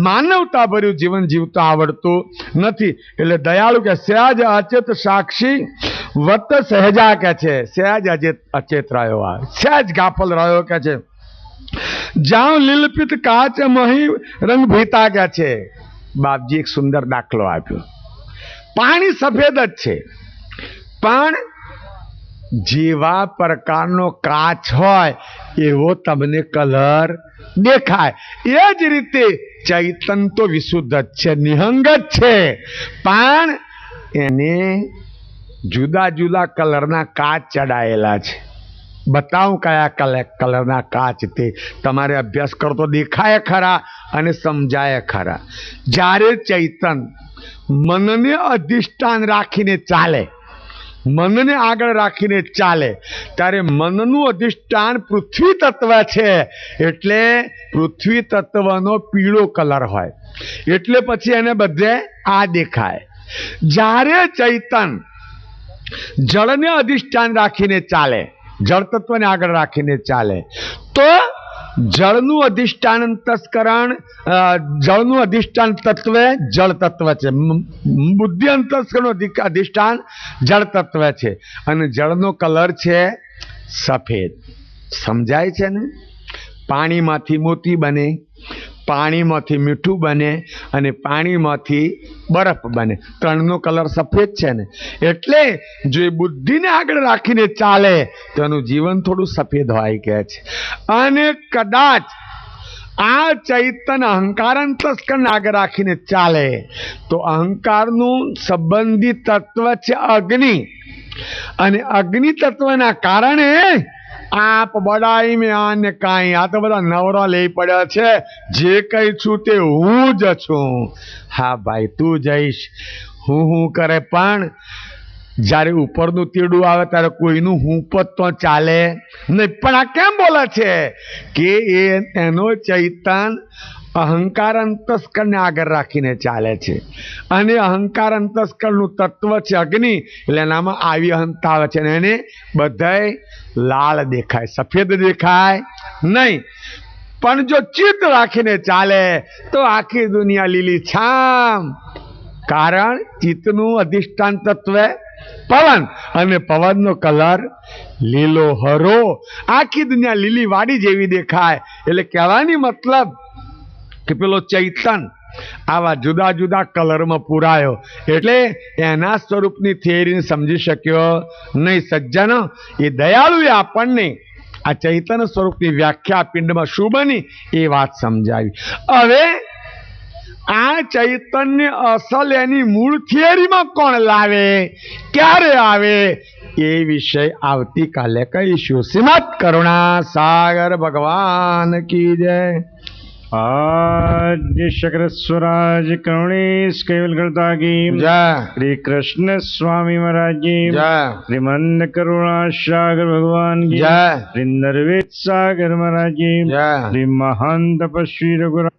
Speaker 2: માનવતા ભર્યું જીવન જીવતો આવડતું નથી. એટલે દયાળુ કે સહેજ અચેત સાક્ષી વત સહેજા કે છે, સહેજ અચેત રહ્યો, આ સહેજ ગાફલ રહ્યો કે છે. જાઉં લીલપિત કાચ મહી રંગ ભીતા કે છે. બાપજી એક સુંદર દાખલો આપ્યો. પાણી સફેદ જ છે પણ જેવા પ્રકારનો કાચ હોય એવો તમને કલર દેખાય. એ જ રીતે ચૈતન તો વિશુદ્ધ જ છે, નિહંગ જ છે, પણ એને જુદા જુદા કલરના કાચ ચડાયેલા છે. બતાવું કયા કલરના કાચ તે તમારે અભ્યાસ કરો તો દેખાય ખરા અને સમજાય ખરા. જ્યારે ચૈતન મનને અધિષ્ઠાન રાખીને ચાલે, મનને આગળ રાખીને ચાલે, ત્યારે મનનું અધિષ્ઠાન પૃથ્વી તત્વ છે. એટલે પૃથ્વી તત્વનો પીળો કલર હોય એટલે પછી એને બધે આ દેખાય. જ્યારે ચૈતન જળને અધિષ્ઠાન રાખીને ચાલે, જળ તત્વને આગળ રાખીને ચાલે, તો જળનું અધિષ્ઠાન અંતસ્કરણ, જળનું અધિષ્ઠાન તત્વ જળ તત્વ છે. બુદ્ધિ અંતસ્કરણનું અધિષ્ઠાન જળ તત્વ છે અને જળનો કલર છે સફેદ. સમજાય છે ને? પાણીમાંથી મોતી બને, પાણીમાંથી મીઠું બને અને પાણીમાંથી બરફ બને. ત્રણનો કલર સફેદ છે ને. એટલે જો એ બુદ્ધિને આગળ રાખીને ચાલે તો એનું જીવન થોડું સફેદ હોય કે છે. અને કદાચ આ ચૈતન અહંકાર અંતસ્કરણ આગળ રાખીને ચાલે તો અહંકારનું સંબંધી તત્વ છે અગ્નિ. અને અગ્નિ તત્વના કારણે આપ બડાઈ મેં આને કાંઈ, આ તો બધા નવરા લઈ પડ્યા છે, જે કઈ છું તે હું જ છું. હા ભાઈ તું જઈશ, હું કરે, પણ જ્યારે ઉપરનું તીડું આવે ત્યારે કોઈનું હું પત તો ચાલે નહીં. પણ આ કેમ બોલે છે કે એનો ચૈતન અહંકાર અંતસ્કરણને આગળ રાખીને ચાલે છે અને અહંકાર અંતસ્કરણનું તત્વ છે અગ્નિ. એટલે એનામાં આવી અહંતા આવે છે અને એને બધાય લાલ દેખાય, સફેદ દેખાય નહીં. પણ જો ચિત્ત રાખીને ચાલે તો આખી દુનિયા લીલી છામ. કારણ ચિત્તનું અધિષ્ઠાન તત્વ પવન અને પવનનો કલર લીલો હરો. આખી દુનિયા લીલી વાડી જેવી દેખાય. એટલે કહેવાની મતલબ કે પેલો ચૈતન આવા જુદા જુદા કલરમાં પુરાયો એટલે એના સ્વરૂપની થિયરીને સમજી શક્યો નહીં. સજ્જનો, એ દયાળુએ આપણને આ ચૈતન્ય સ્વરૂપની વ્યાખ્યા પિંડમાં શું બની એ વાત સમજાવી. હવે આ ચૈતન્ય અસલ એની મૂળ થિયરીમાં કોણ લાવે, ક્યારે આવે, એ વિષય આવતીકાલે કહીશું. શ્રીમદ કરુણા સાગર ભગવાન કી જય.
Speaker 1: आद्य शकर स्वराज करुणेश केवल करता की
Speaker 2: जय.
Speaker 1: श्री कृष्ण स्वामी महाराज की
Speaker 2: जय.
Speaker 1: श्रीमंद करुणा सागर भगवान की
Speaker 2: जय.
Speaker 1: श्री नरवेद सागर महाराज की
Speaker 2: जय.
Speaker 1: श्री महान तपस्वी रघुराज